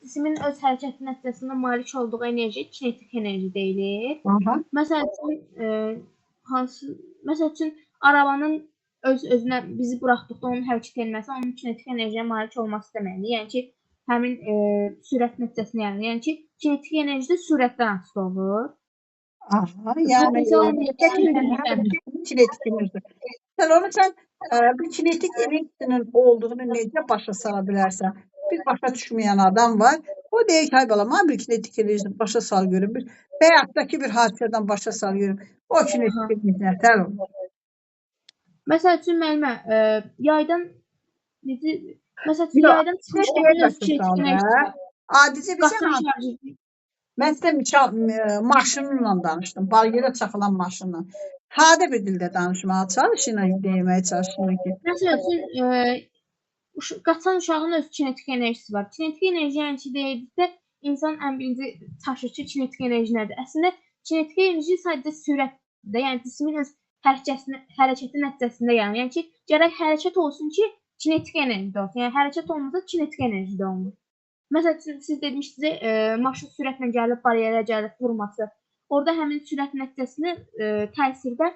Cismin öz hərəkəti nəticəsində malik olduğu enerji kinetik enerji deyilir. Aha. Məsəl üçün arabanın öz-özünə bizi buraxdıqda onun hərəkət etməsi onun kinetik enerjiyə malik olması deməkdir. Yəni ki, həmin sürət nəticəsində yəni ki, kinetik enerji də sürətdən asılı olur. Aha, yəni kinetik enerji. Sən bu kinetik enerjinin olduğunu necə başa sala bilərsən? Bir başa düşməyən adam var. O deyir ki, hay bala, mən bir kinetik enerjini başa sal görüm. Bir həyatdakı bir hadisədən başa sal görüm. O kinetik enerji nətər olur? Məsəl üçün müəllimə, yaydan yaydan çıxış kinetik enerjisi var. Adicə bir şey mən sizə maşınla danışdım. Balyera çaxılan maşınla. Sadə bir dildə danışmağa çalışın, deməyə çalışın ki. Məsəl üçün qaçan uşağın öz kinetik enerjisi var. Kinetik enerji yəni ki, deyildikdə insan ən birinci çaşır ki, kinetik enerji nədir? Əslində kinetik enerji sadəcə sürətdə, yəni cismin öz hərəkəti nəticəsində yəni ki, gərək hərəkət olsun ki, kinetik enerji də olsun. Yəni hərəkət olmasa kinetik enerji də olmur. Məsəl üçün siz demişdiniz, maşın sürətlə gəlib baryerə gəlib vurması. Orada həmin sürət nəticəsində təsirdə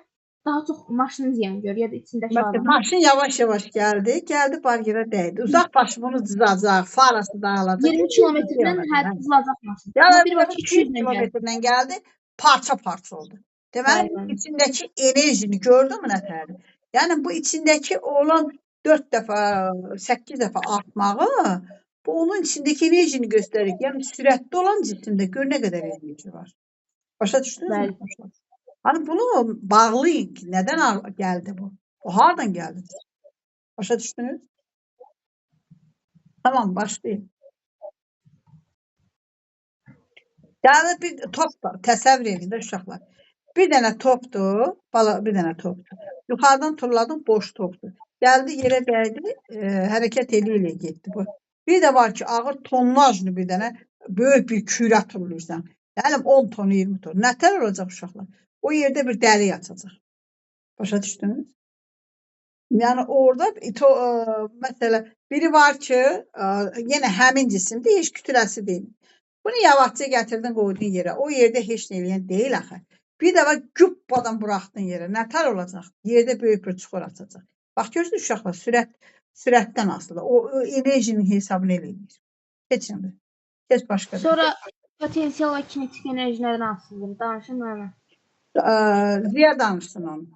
daha çox maşının ziyan görür ya da içindəki adam. Maşın yavaş-yavaş gəldi baryerə dəydi. Uzaq başı bunu cızacaq, farası dağılacaq. 20 kilometrdən hızlanacaq maşın. Yəni 200 kilometrdən gəldi, parça-parça oldu. Deməli, içindəki enerjini gördünmü nətərdir? Yəni bu içindəki olan 4 dəfə, 8 dəfə artmağı bu onun içindəki enerjini göstərir. Yəni sürətli olan cisimdə gör nə qədər enerji var. Başa düşdünüz mü? Hani bunu bağlayın ki, nədən gəldi bu? O hardan gəldi? Başa düşdünüz? Tamam, başlayın. Yəni bir top var, təsəvvür edin də uşaqlar. Bir dənə topdur, bir dənə topdur. Yuxarıdan turladım, boş topdur. Gəldi, yerə dəydi, hərəkət elə getdi bu. Bir də var ki, ağır tonlajlı bir dənə böyük bir kürə turluysan. Yəni 10 ton, 20 ton. Nətər olacaq uşaqlar? O yerdə bir dəlik açacaq. Başa düşdünüz? Yəni orada məsələ biri var ki, yenə həmin cisimdə heç kütləsi deyil. Bunu yavaşca gətirdin, qoydun yerə. O yerdə heç nə eləyən deyil axı. Bir də var güppadan buraxdın yerə. Nətər olacaq? Yerdə böyük bir çuxur açacaq. Bax görürsünüz uşaqlar, sürətdən asılı. O enerjinin hesabını eləyir. Keçin. Keç başqa. Sonra potensial və kinetik enerjilərdən asılıdır. Danışın mənə. Ziya danışsın onu.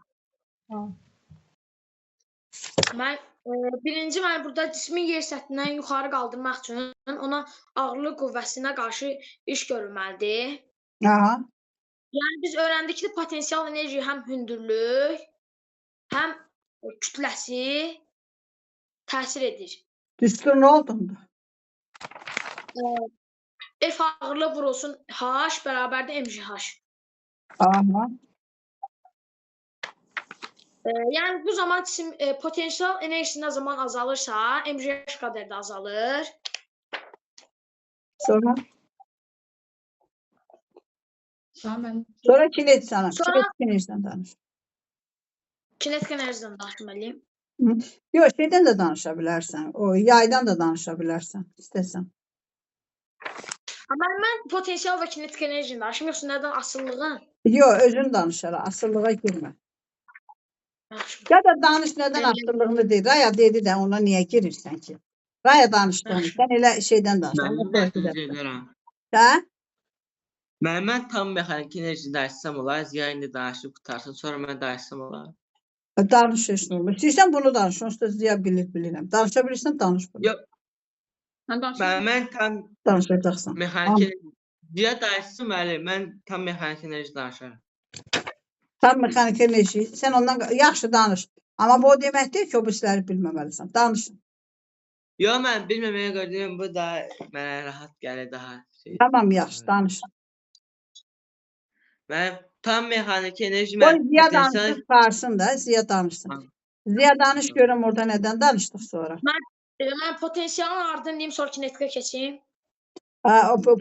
Birinci mən burada cismin yer səthindən yuxarı qaldırmaq üçün ona ağırlıq qüvvəsinə qarşı iş görülməlidir. Aha. Yəni biz öyrəndik ki, potensial enerji həm hündürlük, həm kütləsi təsir edir. Düstur nə oldu? F ağırlıq vurulsun H bərabərdir mgh. Aha. Yəni bu zaman cisim potensial enerjisi nə zaman azalırsa, mgh qədər də azalır. Sonra kinetik enerjiden danış. Kinetik enerjiden danışmalıyım. Yox, şeydən də danışa bilərsən. O yaydan da danışa bilərsən, istəsən. Amma mən potensial və kinetik enerjini danışım, yoxsa nədən asıllığı? Yox, özün danışara, asıllığa girmə. Ya da danış nədən asıllığını deyir. Raya dedi də ona niyə girirsən ki? Raya danışdığını, sən elə şeydən danış. Mən tam mexanik enerji danışsam olar, Ziya indi danışıb qutarsın, sonra mən danışsam olar. Danış heç nə olmur. İstəyirsən bunu danış, onsuz da Ziya bilirəm. Danışa bilirsən, danış bunu. Yox. Mən tam danışacaqsan. Mexanik enerji. Ziya danışsın, mən tam mexanik enerji danışarım. Tam mexanik enerji. Sən ondan yaxşı danış. Amma bu o demək deyil ki, o birisiləri bilməməlisən. Danışın. Yox, mən bilməməyə gördüyüm bu da mənə rahat gəlir daha. Tamam, yaxşı, danış. Mən tam mexanik enerji... Ziya danışsın, qarsın da, Ziya danışsın. Ziya danış, görəm orada nədən danışdıq sonra. Mən potensialın ardını deyim, sonra kinetikə keçeyim.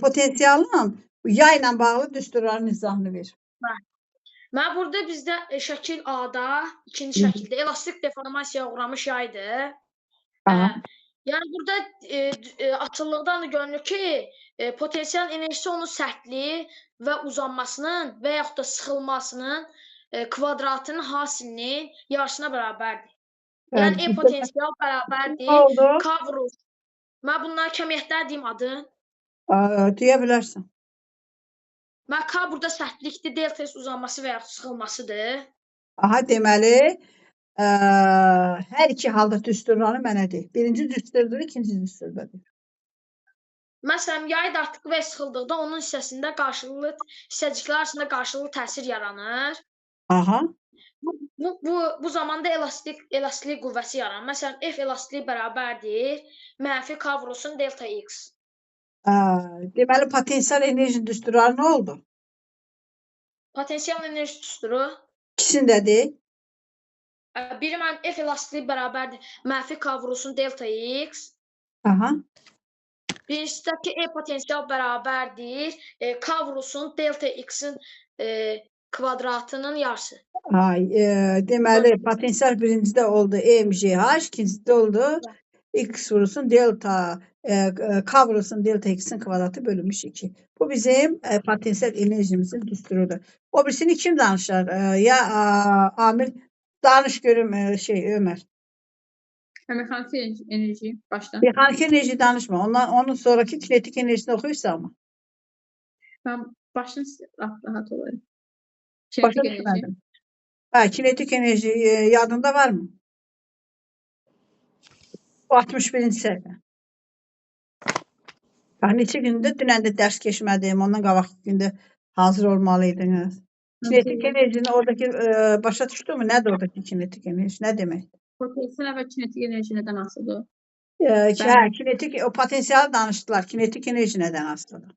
Potensialın yayla bağlı düsturların izahını ver. Mən burada bizdə şəkil A-da, ikinci şəkildə elastik deformasiyaya uğramış yaydır. Yəni burada açıqlıqdan da görünür ki, potensial enerjisi onun sərtliyi və uzanmasının və yaxud da sıxılmasının kvadratının hasilinin yarısına bərabərdir. Yəni E potensial Ne bərabərdir oldu? kavrus. Mən bunlara kəmiyyətlər deyim adın. Deyə bilərsən. Mən K burada sərtlikdir, delta S uzanması və yaxud sıxılmasıdır. Aha, deməli, hər iki halda düsturları mənə deyil. Birinci düsturdur, ikinci düsturdur. Məsələn, yay dartdığı və sıxıldıqda onun hissəsində qarşılıqlı hissəciklər arasında qarşılıqlı təsir yaranır. Aha. Bu zamanda elastlik qüvvəsi yaranır. Məsələn, F elastliyi bərabərdir mənfi kavrusun delta X. Deməli, potensial enerji düsturları nə oldu? Potensial enerji düsturu. İkisindədir. Biri mən F elastliyi bərabərdir mənfi kavrusun delta X. Aha. Birincisindəki E potensial bərabərdir kavrusun delta X-in kvadratının yarısı. Deməli, potensial birincidə oldu EMGH, ikincidə oldu X vurusun delta, K vurusun delta X'in kvadratı bölünmüş 2. Bu bizim potensial enerjimizin düsturudur. O birisini kim danışır? Ya Amir, danış görüm Ömer. Mexanik enerji başdan. Mexanik enerji danışma. Onun sonraki kinetik enerjisini oxuyursan mı? Ben baştan rahat olayım. Başa Kinetik enerji. düşmədim. Kinetik enerji yadında var mı? O 61-ci səhifə. Neçə gündə dünən də dərs keçmədim. Ondan qabaq gündə hazır olmalıydınız. Kinetik enerjini oradaki başa düşdünmü? Nədir oradaki kinetik enerji? Nə deməkdir? Potensial ve kinetik enerji neden asılıdır? Kinetik o potensialı danışdılar. Kinetik enerji nədən asılıdır?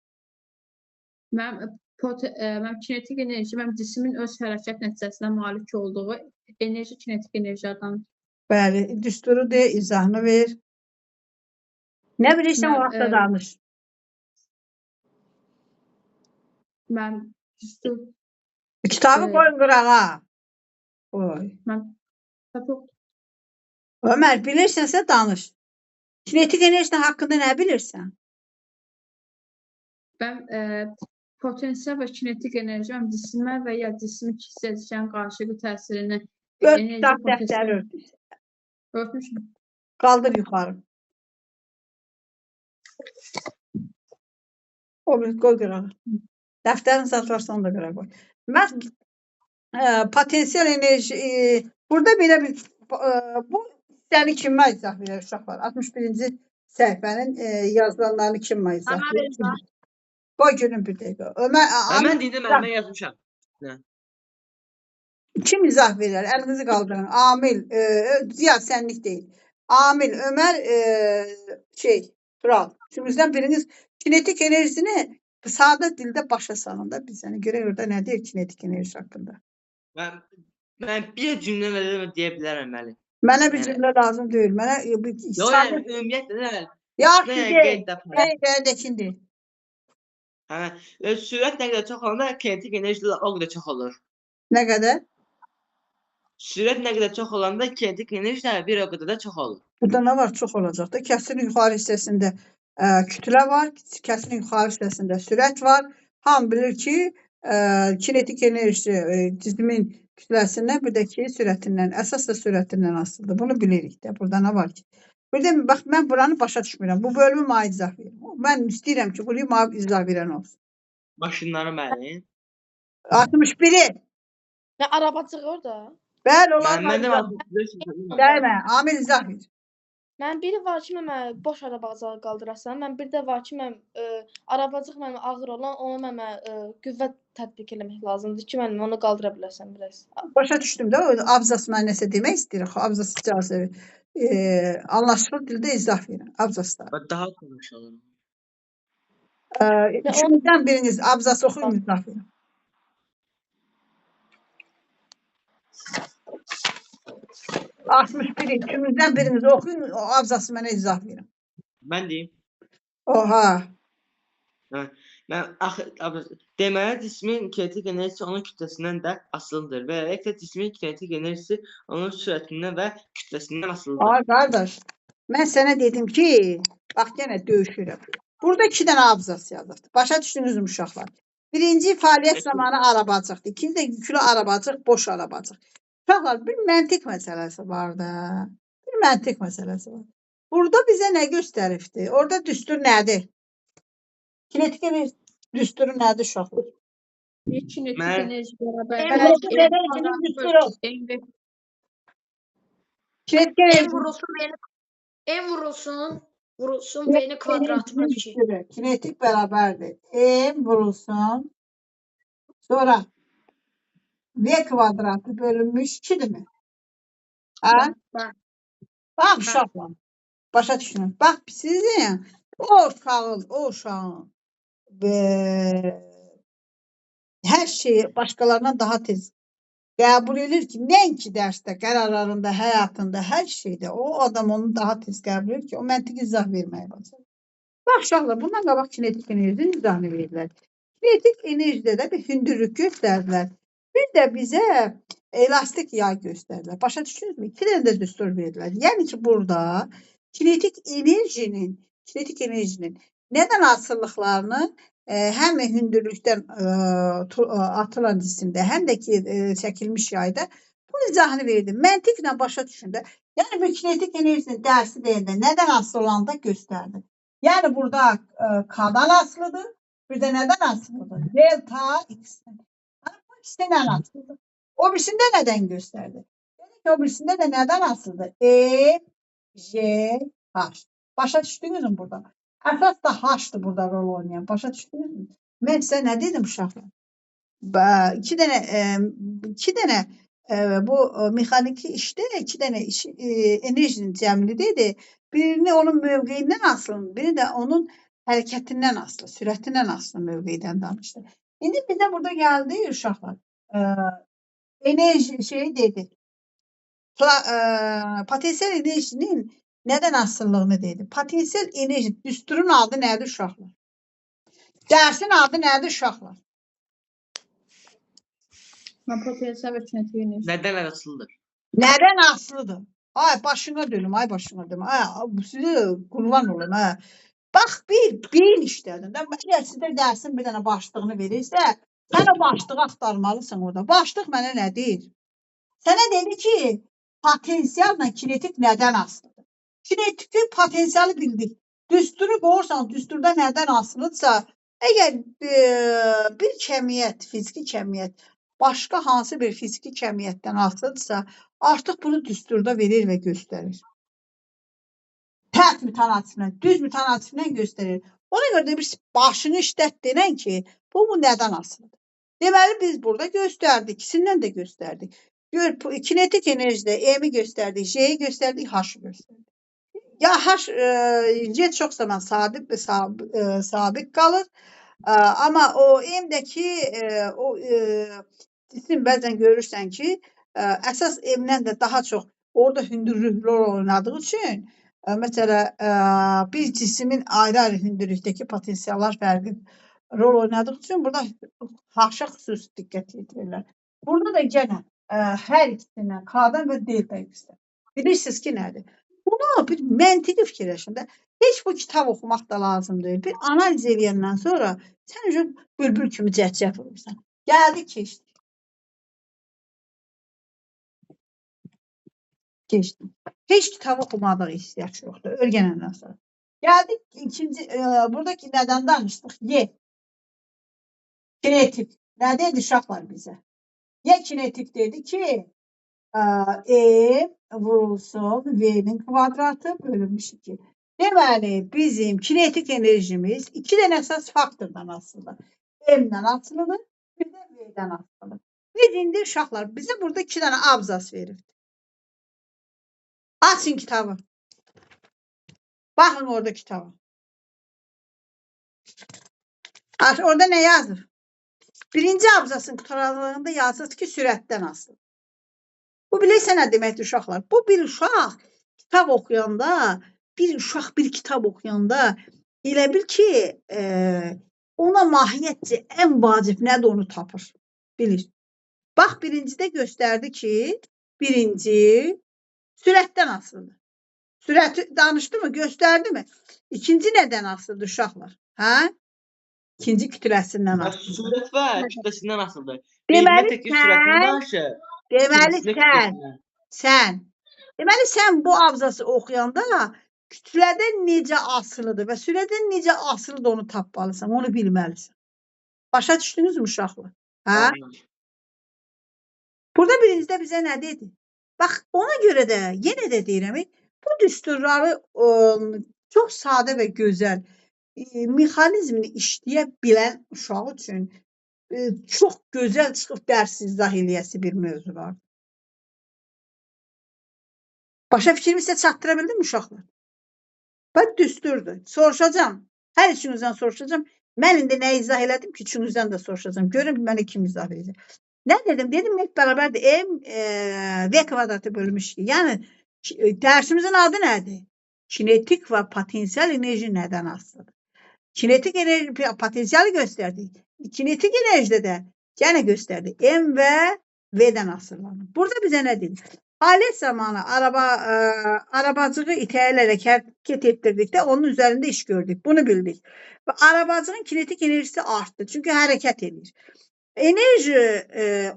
Ben kinetik enerji, ben cismin öz hərəkət nəticəsinə malik olduğu enerji kinetik enerji adlanır. Bəli, düsturu de, izahını ver. Nə bilirsən o vaxtda danış. Ben düstur, Kitabı qoyun qırağa. Oy. Ömer, bilirsənsə danış. Kinetik enerji haqqında nə bilirsən? ben potansiyel ve kinetik enerji, ben cismə və ya cismi hissəciklərin qarşılıqlı təsirini Gör, enerji kitab potensial- dəftəri ört. örtmüşüm. Qaldır yuxarı. O bir qoy qırağa. Dəftərin zat varsa onu da qırağa qoy. Mən potensial enerji burada belə bir bu hissəni kimə izah verir uşaqlar? 61-ci səhifənin yazılanlarını kimə izah verir? Qoy görün bir dəqiqə. Mən dedim, mən yazmışam. Kim izah verir? Əlinizi qaldırın. Amil, Ziya sənlik deyil. Amil, Ömər, Tural. İkimizdən biriniz kinetik enerjisini sadə dildə başa salın da bizə. Görə orada nə deyir kinetik enerji haqqında? Mən bir cümlə deyə bilərəm məlim. Mənə bir cümlə lazım deyil. Mənə Yox, yəni ümumiyyətlə nə? yaxşı Nə deyil. qeyd dəfə. Qeydəkindir. Hə, sürət nə qədər çox olanda kinetik enerji də o qədər çox olur. Nə qədər? Sürət nə qədər çox olanda kinetik enerji də bir o qədər də çox olur. Burada nə var? Çox olacaq da. Kəsrin yuxarı hissəsində kütlə var. Kəsrin yuxarı hissəsində sürət var. Hamı bilir ki, kinetik enerji cismin kütləsindən, bir də ki, sürətindən, əsas da sürətindən asılıdır. Bunu bilirik də. Burada nə var ki? Burada bax, mən buranı başa düşmürəm. Bu bölümü mənə izah verin. Mən istəyirəm ki, bunu mənə izah verən olsun. Maşınları mənim. 61-i. Nə arabacıq orada? Bəli, onlar Məndə var. Dəymə, Amil izah ver. Mən biri var ki, mən boş arabacığı qaldırasan. Mən bir də var ki, mən arabacıq mənim ağır olan, ona mənə qüvvə tətbiq eləmək lazımdır ki, mən onu qaldıra biləsən biraz. Başa düşdüm də, o abzas mən nəsə demək istəyirəm. Abzas icazə anlaşılır dildə izah verin. Abzasda. Daha konuşalım. Üçümüzdən biriniz abzas oxuyun, izah verin. Üçümüzdən biriniz oxuyun, o abzası mənə izah verin. Mən deyim. Oha. Deməli, cismin kinetik enerjisi onun kütləsindən də asılıdır və cismin kinetik enerjisi onun sürətindən və kütləsindən asılıdır. Qardaş, Mən sənə dedim ki, bax yenə döyüşürəm. Burada 2 dənə abzas yazıldı. Başa düşdünüz mü uşaqlar? Birinci fəaliyyət zamanı arabacıqdır. İkinci də yüklü arabacıq, boş arabacıq. Uşaqlar bir məntiq məsələsi var da. Bir məntiq məsələsi var. Burada bizə nə göstəribdi? Orada düstur nədir? Kinetik enerji düsturu nədir uşaqlar? Kinetik Mən- enerji Kinetik enerjinin düsturu. Kinetik M enerji vurulsun V'nin kvadratı bölü 2. düsturu. Kinetik bərabərdir. M vurulsun. Sonra V kvadratı bölünmüş 2'dir mi? Ha? Bəli. Bax uşaqlar. Başa düşdünüz. Bax sizin o uşağın hər şeyi başqalarından daha tez qəbul edir ki, nəinki dərsdə, qərarlarında, həyatında, hər şeydə o adam onu daha tez qəbul edir ki, o məntiqi izah verməyə başlayır. Bax uşaqlar, bundan qabaq kinetik enerjinin izahını verirlər. Kinetik enerjidə də bir hündürlük göstərdilər. Bir də bizə elastik yay göstərdilər. Başa düşdünüzmü? 2 dənə də düstur verdilər. Yəni ki, burada kinetik enerjinin nədən asılılıqlarını həm hündürlükdən atılan cisimdə, həm də ki çəkilmiş yayda bu izahını verdim. Məntiqlə başa düşün də. Yəni bir kinetik enerjinin dərsi deyəndə nədən asılı olanda göstərdi. Yəni burada K'dan asılıdır, bir də nədən asılıdır? Delta X'dən. Bu ikisindən asılıdır. O birisində nədən göstərdi? Yəni ki, o birisində də nədən asılıdır? E, J, H. Başa düşdünüz mü burada? Əsas da H'dır burada rol oynayan. Başa düşdünüz mü? Mən sizə nə dedim uşaqlar? 2 dənə bu mexaniki işdə 2 dənə enerjinin cəmlidir. Birini onun mövqeyindən asılı, biri də onun hərəkətindən asılı, sürətindən asılı mövqeydən danışdı. İndi bizə burada gəldi uşaqlar. Enerji şeyi dedi. Potansiyel enerjinin nədən asıllığını dedi. Potansiyel enerji düsturun adı nədir uşaqlar? Dərsin adı nədir uşaqlar? Potansiyel və kinetik enerji. Nədən asılıdır? Nədən asılıdır? Ay başına dönüm, ay başına dönüm. Ay bu sizi qurban olun ha. Bax bir beyin işlədir. Əgər sizə dərsin bir dənə başlığını verirsə, sən o başlığı axtarmalısan orada. Başlıq mənə nə deyir? Sənə dedi ki, potansiyalla kinetik nədən asılıdır? Kinetiki potansiyalı bildik. Düsturu qoyursan, düsturda nədən asılıdırsa, əgər bir kəmiyyət, fiziki kəmiyyət başqa hansı bir fiziki kəmiyyətdən asılıdırsa, artıq bunu düsturda verir və göstərir. Tərs mütənatiflə, düz mütənatiflə göstərir. Ona görə də bir başını işlət denən ki, bu nədən asılıdır? Deməli, biz burada göstərdik, ikisindən də göstərdik. Kinetik enerjidə M-i göstərdik, J-i göstərdik, H-ı göstərdik. Ya H, J çox zaman sabit qalır. Amma o M-dəki o cisim bəzən görürsən ki, əsas M-dən də daha çox orada hündürlüklər oynadığı üçün, məsələ bir cismin ayrı-ayrı hündürlükdəki potensiallar fərqli rol oynadığı üçün burada H-a xüsusi diqqət yetirirlər. Burada da yenə hər ikisindən K-dan və delta X-dən. Bilirsiniz ki, nədir? Bunu bir məntiqi fikirləşin də. Heç bu kitab oxumaq da lazım deyil. Bir analiz edəndən sonra sən bülbül kimi cəhcəh vurursan. Gəldi keçdi. Keçdi. Heç kitab oxumadıq ihtiyac yoxdur. Öyrənəndən sonra. Gəldik ikinci, buradakı nədən danışdıq? Y. Kinetik. Nə dedi uşaqlar bizə? Y kinetik dedi ki, E vurulsun V'nin kvadratı bölünmüş 2. Deməli, bizim kinetik enerjimiz 2 dənə əsas faktordan asılıdır. M-dən asılıdır, bir də V-dən asılıdır. Biz indi uşaqlar, bizə burada 2 dənə abzas verir. Açın kitabı. Baxın orada kitaba. Orada nə yazır? Birinci abzasın qutaralığında yazır ki, sürətdən asılıdır. Bu bilirsə nə deməkdir uşaqlar? Bu bir uşaq kitab oxuyanda, bir kitab oxuyanda elə bil ki, ona mahiyyətcə ən vacib nədir onu tapır. Bilir. Bax, birincidə göstərdi ki, birinci sürətdən asılıdır. Sürəti danışdı mı, göstərdi mi? İkinci nədən asılıdır uşaqlar? Hə? İkinci kütləsindən asılıdır. Sürət və kütləsindən asılıdır. Deməli Birinə təkcə sürətindən sən, danışır. deməli İkincisində sən, kütləsindən. deməli sən bu abzası oxuyanda kütlədən necə asılıdır və sürədən necə asılıdır onu tapmalısan, onu bilməlisən. Başa düşdünüz mü uşaqlar? Hə? Burada birincide bizə nə dedi? Bax, ona görə də, yenə də deyirəm, bu düsturları çox sadə və gözəl mexanizmini işləyə bilən uşaq üçün çox gözəl çıxıb dərs izah eləyəsi bir mövzu var. Başa fikrimi sizə çatdıra bildim mi uşaqlar? Bax, düsturdur. Soruşacağım. Hər üçünüzdən soruşacağım. Mən indi nə izah elədim ki, üçünüzdən də soruşacağım. Görün mənə kim izah edəcək. Nə dedim? Dedim hep bərabərdir. V kvadratı bölmüş. Yəni dərsimizin adı nədir? Kinetik və potensial enerji nədən asılıdır? Kinetik enerji potensiali göstərdik. Kinetik enerjide də yenə göstərdik. M və V'dən asıllanır. Burada bizə nə dedik? Fəaliyyət zamanı arabacığı itəyərək hərəkət etdirdikdə onun üzərində iş gördük. Bunu bildik. Və arabacığın kinetik enerjisi artdı. Çünki hərəkət edir. Enerjisi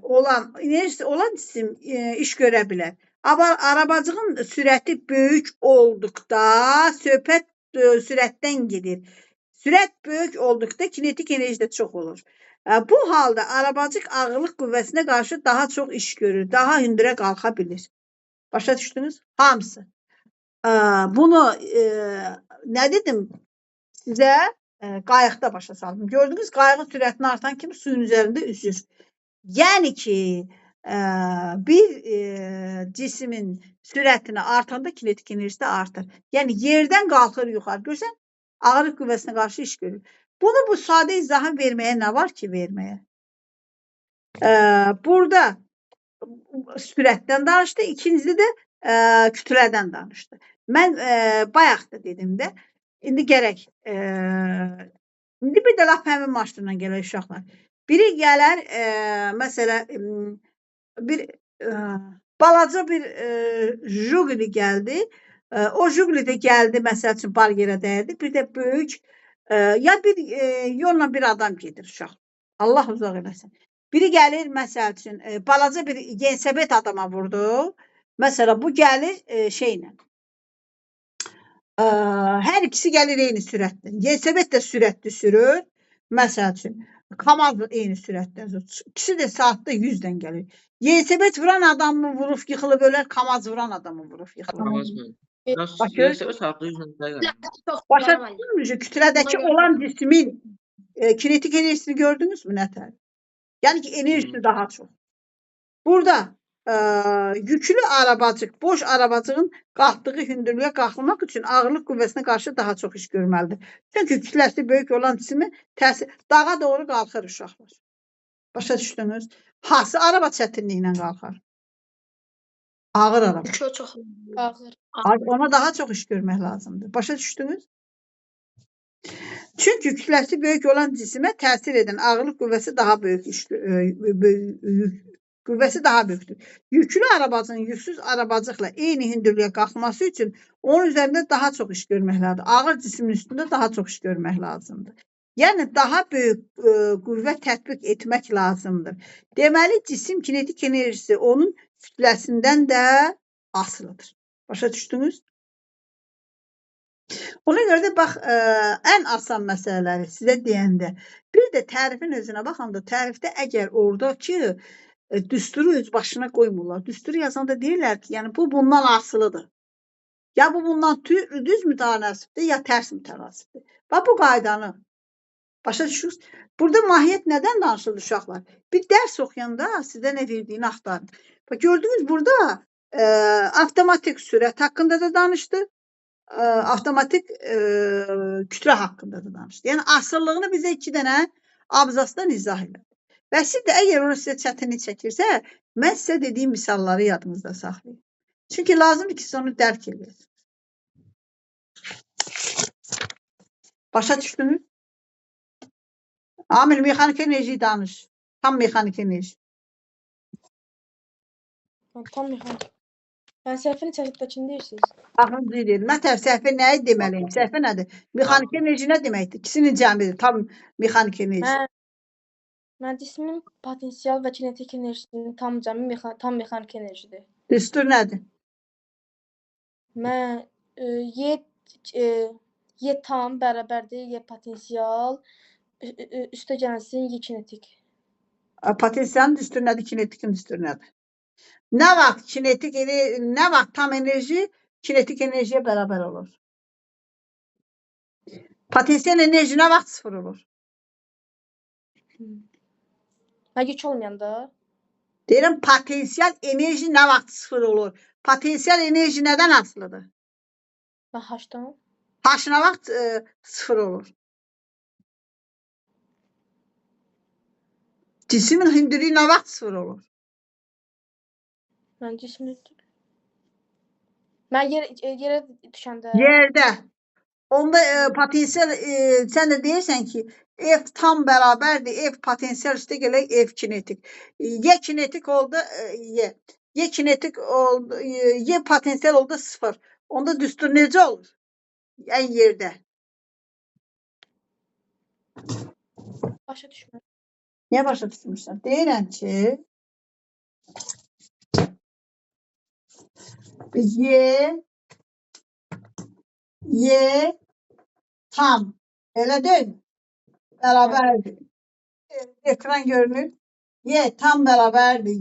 olan cisim iş görə bilər. Amma arabacığın sürəti böyük olduqda söhbət sürətdən gedir. Sürət böyük olduqda kinetik enerji də çox olur. Bu halda arabacıq ağırlıq qüvvəsinə qarşı daha çox iş görür, daha hündürə qalxa bilir. Başa düşdünüz? Hamısı. Bunu nə dedim sizə? Qayıqda başa saldım. Gördünüz, qayığın sürətini artan kimi suyun üzərində üzür. Yəni ki, bir cismin sürətini artanda kinetik enerjisi də artır. Yəni yerdən qalxır yuxarı. Görsən, ağırlıq qüvvəsinə qarşı iş görür. Bunu bu sadə izahı verməyə nə var ki, verməyə? Burada sürətdən danışdı, ikincisi də kütlədən danışdı. Mən bayaq da dedim də, indi gərək, indi bir də lap həmin maşınla gələr uşaqlar. Biri gələr, məsələn, bir balaca bir Juguli gəldi. O Juguli də gəldi, məsəl üçün bargerə dəyərdi. Bir də böyük, ya bir yolla bir adam gedir uşaq. Allah uzaq eləsin. Biri gəlir, məsəl üçün, balaca bir yensəbət adama vurdu. Məsələn, bu gəlir şeylə. Hər ikisi gəlir eyni sürətlə. Yensəbət də sürətli sürür. Məsəl üçün, Kamaz eyni sürətlə. İkisi də saatda 100-dən gəlir. Yensəbət vuran adamı vurub yıxılıb ölər, Kamaz vuran adamı vurub yıxılıb. Yensəbət saatda 100-dən gəlir. Başa düşdünüz mü? Kütlədəki olan cismin kinetik enerjisini gördünüz mü nətər? Yəni ki, enerjisi daha çox. Burada yüklü arabacıq, boş arabacığın qalxdığı hündürlüyə qalxmaq üçün ağırlıq qüvvəsinə qarşı daha çox iş görməlidir. Çünki kütləsi böyük olan cismi dağa doğru qalxır uşaqlar. Başa düşdünüz? Hansı araba çətinliyi ilə qalxar? Ağır araba. Çox Ağır. Ona daha çox iş görmək lazımdır. Başa düşdünüz? Çünki kütləsi böyük olan cisimə təsir edən ağırlıq qüvvəsi daha böyük qüvvəsi daha böyükdür. Yüklü arabacının yüksüz arabacıqla eyni hündürlüyə qalxması üçün onun üzərində daha çox iş görmək lazımdır. Ağır cismin üstündə daha çox iş görmək lazımdır. Yəni daha böyük qüvvə tətbiq etmək lazımdır. Deməli, cisim kinetik enerjisi onun kütləsindən də asılıdır. Başa düşdünüz? Ona görə də bax, ən asan məsələləri sizə deyəndə, bir də tərifin özünə baxanda, tərifdə əgər oradakı düsturu öz başına qoymurlar. Düsturu yazanda deyirlər ki, yəni bu bundan asılıdır. Ya bu bundan düz mütənasibdir, ya tərs mütənasibdir. Bax bu qaydanı başa düşürsünüz. Burada mahiyyət nədən danışılır uşaqlar? Bir dərs oxuyanda sizə nə verdiyini axtarın. Bax gördünüz burada avtomatik sürət haqqında da danışdı. Avtomatik kütlə haqqında da danışdı. Yəni asıllığını bizə 2 dənə abzasdan izah edir. Və siz də əgər onu sizə çətinlik çəkirsə, mən sizə dediyim misalları yadınızda saxlayın. Çünki lazımdır ki, siz onu dərk edirsiniz. Başa düşdünüz? Amil, mexanik enerji danış. Tam mexanik enerji. Tam mexanik. Yəni səhvin içərisindəkini deyirsiniz. Axırıncı deyil. Nətər səhvə nəyi deməliyim? Səhvə nədir? Mexaniki enerji nə deməkdir? İkisinin cəmidir. Tam mexaniki enerji. Mən cismin potensial və kinetik enerjisinin tam cəmi tam mexaniki enerjidir. Düstur nədir? Mən Y tam bərabərdir Y potensial üstə gəlsin Y kinetik. Potensialın düstur nədir? Kinetikin düstur nədir? Nə vaxt kinetik nə vaxt tam enerji kinetik enerjiyə bərabər olur? Potensial enerji nə vaxt sıfır olur? Məgik olmayanda Deyirəm, potensial enerji nə vaxt sıfır olur? Potensial enerji nədən asılıdır? və H-dan H nə vaxt sıfır olur? Cismin hündürlüyü nə vaxt sıfır olur? mən cismi mən yerə düşəndə Yerdə. Onda potensial sən də deyirsən ki, F tam bərabərdir, F potensial üstə gələk F kinetik. Y kinetik oldu Y. Y kinetik oldu, Y potensial oldu sıfır. Onda düstur necə olur? Yəni yerdə. başa düşmürəm. Niyə başa düşmürsən? Deyirəm ki, Y tam. Elə deyil. Bərabərdir. Ekran görünür. Y tam bərabərdir.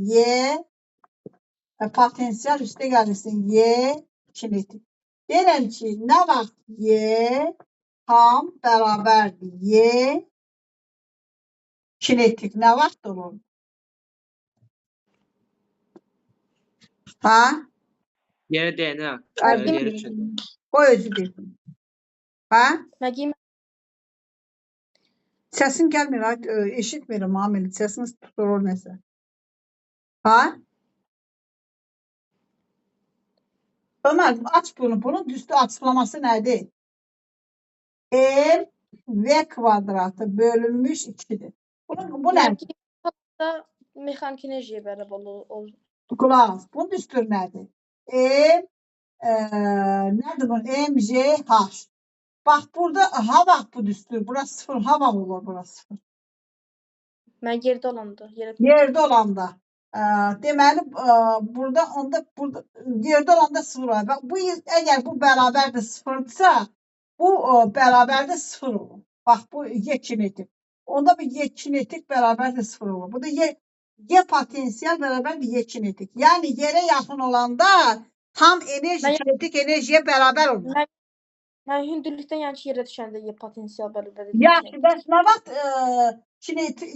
Y potensial üstə gəlirsin. Y kinetik. Deyirəm ki, nə vaxt Y tam bərabərdir. Y kinetik. Nə vaxt olur? Ha? Yerə deyənə. Ay, Yer üçün. qoy özü deyim. Ha? Məgiyim Səsin gəlmir. Eşitmirəm Amil. Səsiniz tutulur nəsə. Ha? Ömer aç bunu. Bunun düstü açıklaması nədir? M V kvadratı bölünmüş 2'dir. Bu nədir? da mexaniki enerjiyə bərabər olur. Qulaq as. Bunun düstü nədir? Nədir bu? MJ H. Bax burada ha vaxt bu düstür. Burası 0. Ha vaxt olur burası 0. Mən yerdə olanda, Yerdə olanda. Deməli burada yerdə olanda 0 olur. Bax bu əgər bu bərabərdir 0-dırsa, bu bərabərdir 0 olur. Bax bu Y kinetik. Onda bu Y kinetik bərabərdir 0 olur. Bu da Y potensial bərabərdir Y kinetik. Yəni yerə yaxın olanda tam enerji kinetik enerjiyə bərabər olur. Mən hündürlükdən yəni ki, yerə düşəndə Y potensial bərabərdir. Yaxşı, bəs nə vaxt kinetik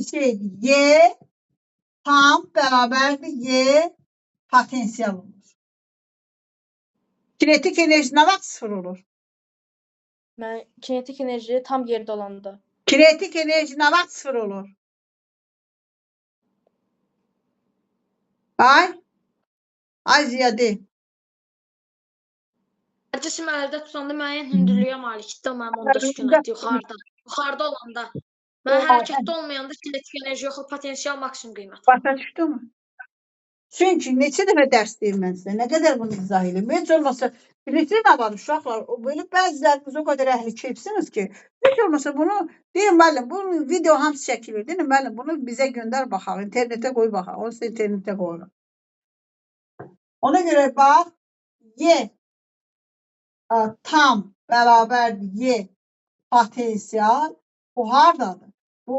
Y tam bərabərdir Y potensial olur. Kinetik enerji nə vaxt 0 olur? Mən kinetik enerji tam yerdə olanda. Kinetik enerji nə vaxt 0 olur? Ay Ziyadə. Cisim əldə tutanda müəyyən hündürlüyə malikdir. Mənim onda sükunət yuxarıda. Yuxarıda olanda. Mən hərəkətdə olmayanda kinetik enerji yox, potensial maksimum qiymət. Başa düşdünmü? Çünki neçə dəfə dərs deyim mən sizə, nə qədər bunu izah edim. Heç olmasa, bilirsiniz nə var uşaqlar, böyle bəziləriniz o qədər əhli keyfsiniz ki, heç olmasa bunu, deyim müəllim, bunun video hamısı çəkilir, deyim müəllim, bunu bizə göndər baxaq, internetə qoy baxaq, onu sizə internetə qoyuram. Ona görə bax, Y tam bərabərdir Y potensial, bu hardadır? Bu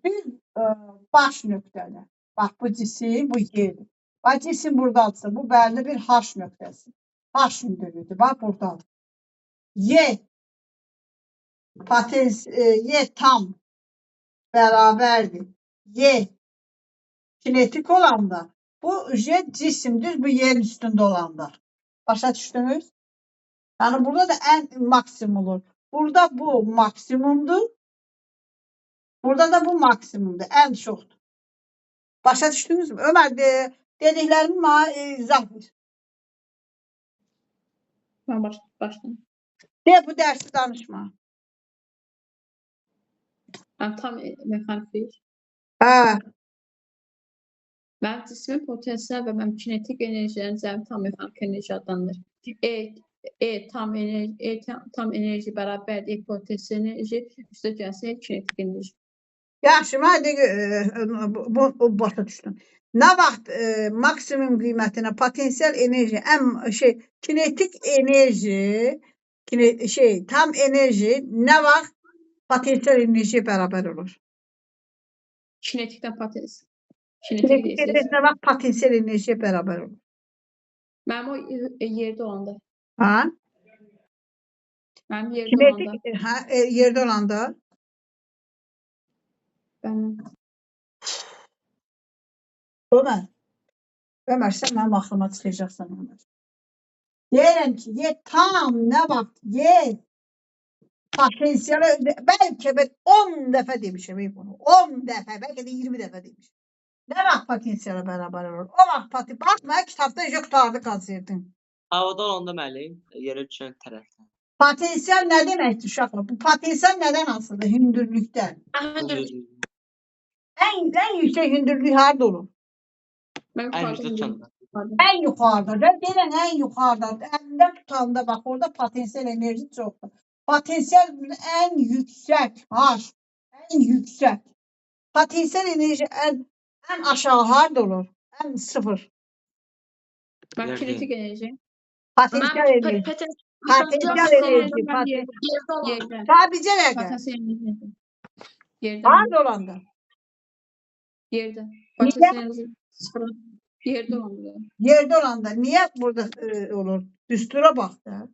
bir baş nöqtədir. Bax bu cisim, bu Y'dir. Bax cisim buradadırsa, bu bəlli bir H nöqtəsi. H hündürlüdür. Bax buradadır. Y tam bərabərdir. Y kinetik olanda, bu J cisimdir, bu yerin üstündə olanda. Başa düşdünüz? Yəni burada da ən maksimum olur. Burada bu maksimumdur. Burada da bu maksimumdur. Ən çoxdur. Başa düşdünüzmü? Ömer dediklərimi mənə izah ver. Mən başlayım. De bu dərsi danışma. Tam mexanik. Hə. Mənim cismin potensial və mənim kinetik enerjilərin cəmi tam mexaniki enerji adlanır. Tam enerji bərabərdir potensial enerji, üstə gəlsə kinetik enerji. Yaxşı, mən bu başa düşdüm. Nə vaxt maksimum qiymətinə potensial enerji, kinetik enerji, tam enerji nə vaxt potensial enerjiyə bərabər olur? Kinetikdən potensial. Kinetik enerji nə vaxt potensial enerjiyə bərabər olur? Mənim o yerdə olanda. Ha? Mənim yerdə olanda. Kinetik yerdə olanda. Ömər, sən mənim axlıma çıxacaqsan, Ömər. Deyirəm ki, tam nə vaxt potensialı, bəlkə mən 10 dəfə demişəm bunu, 10 dəfə, bəlkə də 20 dəfə demişəm. Nə vaxt potensiala bərabər olur? O vaxt baxma, kitabda işə qutardı qazırdın. Havada olanda müəllim, yerə düşən tərəfdən. Potensial nə deməkdir uşaqlar? Bu potensial nədən asılıdır? Hündürlükdən. Ən yüksək hündürlük harada olur? Əlimizdə tutanda. Ən yuxarıda. Deyirəm, ən yuxarıda. Əlində tutanda bax, orada potensial enerji çoxdur. Potensial ən yüksək. Ən yüksək. Potensial enerji ən aşağı harada olur? Ən sıfır. Mən kinetik enerji. Potensial enerji. Potensial enerji. Sadəcə rəqəm. Potensial enerji. Harada olanda? Yerdə. Potensial enerji sıfır. Yerdə olanda. Yerdə olanda. Niyə burada olur? Düstura bax da.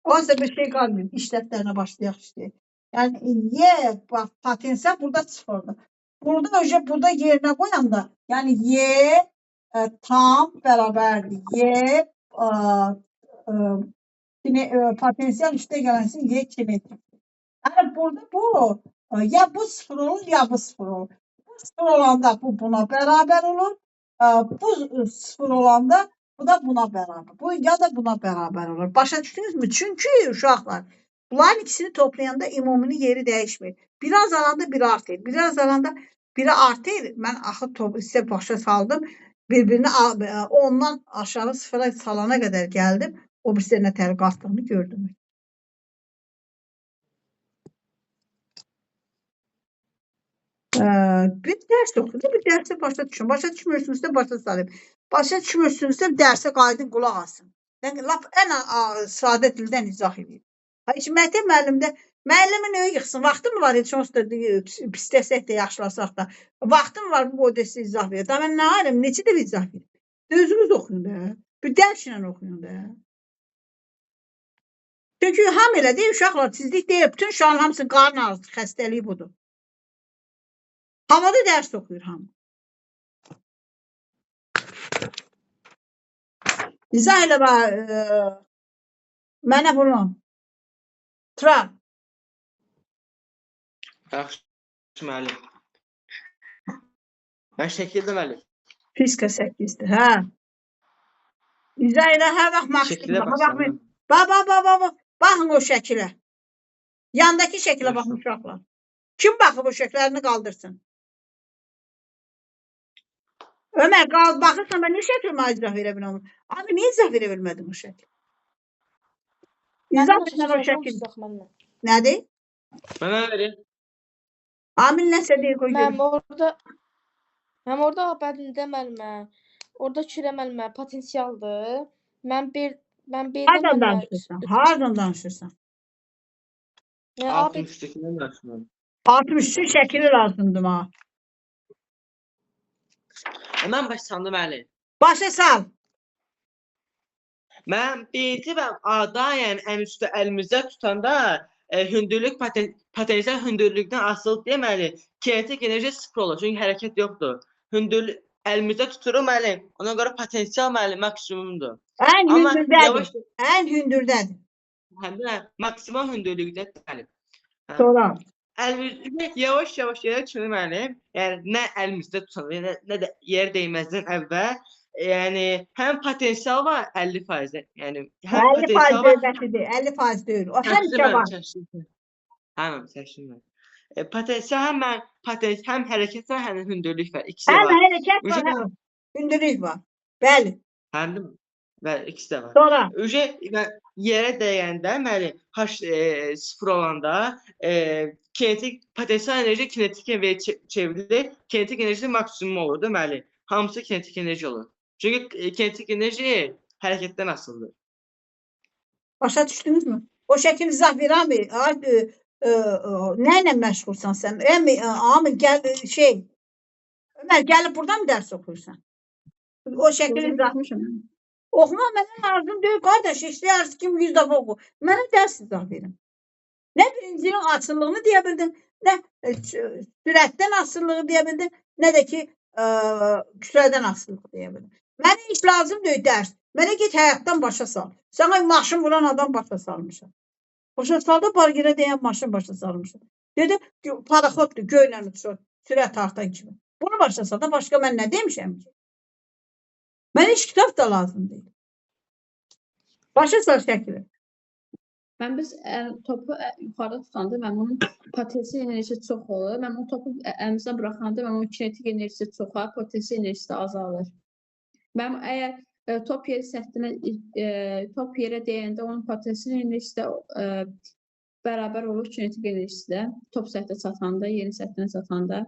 Oysa bir şey qalmıyor. İşlətlərinə başlayaq işte. Yəni, potensial burada sıfırdır. Burada yerinə qoyanda, yəni tam bərabərdir. Potensial üstə gələnsin, kinetik. Yəni, burada bu, ya bu sıfır olur, ya bu sıfır olur. Bu sıfır olanda bu buna bərabər olur. Bu sıfır olanda bu da buna bərabər. Bu ya da buna bərabər olur. Başa düşdünüzmü? Çünki uşaqlar, bunların ikisini toplayanda ümuminin yeri dəyişmir. Biri azalanda biri artır. Biri azalanda biri artır. Mən axı sizə başa saldım. Bir-birini ondan aşağı sıfıra salana qədər gəldim. O bir nə tərəf qalxdığını gördüm. Bir dərs oxuyun, bir dərsə başa düşün. Başa düşmürsünüzsə başa salayım. Başa düşmürsünüzsə dərsə qaydın qulaq asın. Ən sadə dildən izah edin. Heç məktəb müəllimdə müəllimin öyə yıxsın. Vaxtım var, heç onsuz da pisləsək də, yaşlasaq da. Vaxtım var, bu boyda sizə izah verir. Mən nə ayrım, neçə də izah verir. Özünüz oxuyun da. Bir dərslə oxuyun da. Çünki ham elə deyil, uşaqlar, sizlik deyil. Bütün uşaqların hamısının qarın ağrısı, xəstəliyi budur. Havada dərs oxuyur hamı. İzah elə mənə bunu. Turan. Yaxşı müəllim. Mən şəkildə müəllim. Fizika 8-dir, hə. İzah elə, hər vaxt maksimum. Baxın o şəkilə. Yandakı şəkilə baxın uşaqlar. Kim baxıb o şəklərini qaldırsın? Ömər, baxırsan, mən nə şəkil mənə izah verə bilməm? Abi, niyə izah verə bilmədim o şəkil? İzah verən o şəkil. Nədir? Mənə verin. Amil nəsə deyir, qoy görüm. Mən orada bədində müəllimə, orada kürə müəllimə potensialdır. Mən bir Hardan danışırsan? Hardan danışırsan? 63-dəkindən danışıram. 63 şəkili lazımdır mənə. Mən başa saldım müəllim. Başa sal. Mən birinci və A-da, yəni ən üstə əlimizdə tutanda hündürlük potensial hündürlükdən asılı deməli, kinetik enerji sıfır olur. Çünki hərəkət yoxdur. Hündürlük əlimizdə tuturuq müəllim. Ona görə potensial müəllim maksimumdur. Ən hündürdədir. Ən hündürdədir. Həm də maksimum hündürlükdə müəllim. Sonra. Əlimizdə yavaş-yavaş yerə düşür müəllim. Yəni nə əlimizdə tutan, nə də yer dəyməzdən əvvəl, yəni həm potensial var 50%. Yəni həm potensial var 50% deyil. O həmişə var. Həmin çəksin. Potensial həm hərəkət var, həm də hündürlük var. İkisi də Həm var. hərəkət var, Uje həm hündürlük var. Bəli. həmdir mi? Bəli, ikisi də var. Sonra Uje yerə dəyəndə deməli h0 olanda kinetik potensial enerji kinetik enerjiyə çevrilir. Kinetik enerji maksimum olur deməli. Hamısı kinetik enerji olur. Çünki kinetik enerji hərəkətdən asılıdır. başa düşdünüzmü? O şəkil izah verəm. Nə ilə məşğulsan sən? Amil gəl Ömər gəlib burada mı dərs oxuyursan? O şəkil izah. Oxumaq mənə lazım deyil, qardaş. İşləyərsin kim 100 dəfə oxu. Mənə dərs izah verin. Nə birincinin açıllığını deyə bildin, nə sürətdən asıllığı deyə bildin, nə də ki kütlədən asıllığı deyə bildin. Mənə iş lazım deyil dərs. Mənə get həyatdan başa sal. Sənə maşın vuran adam başa salmışam. Başa salda bargirə deyən maşın başa salmışam. Dedi, paraxoddur, göylə uçur, sürət artan kimi. Bunu başa salda başqa mən nə demişəm ki? Mənə iş kitab da lazım deyil. Başa sal şəkili. Mən biz topu yuxarıda tutanda mən onun potensial enerjisi çox olur. Mən o topu əlimizdən buraxanda mən onun kinetik enerjisi çoxar, potensial enerjisi də azalır. Mən əgər top yerə dəyəndə onun potensial enerjisi də bərabər olur kinetik enerjisi də. Top səthə çatanda, yeni səthinə çatanda.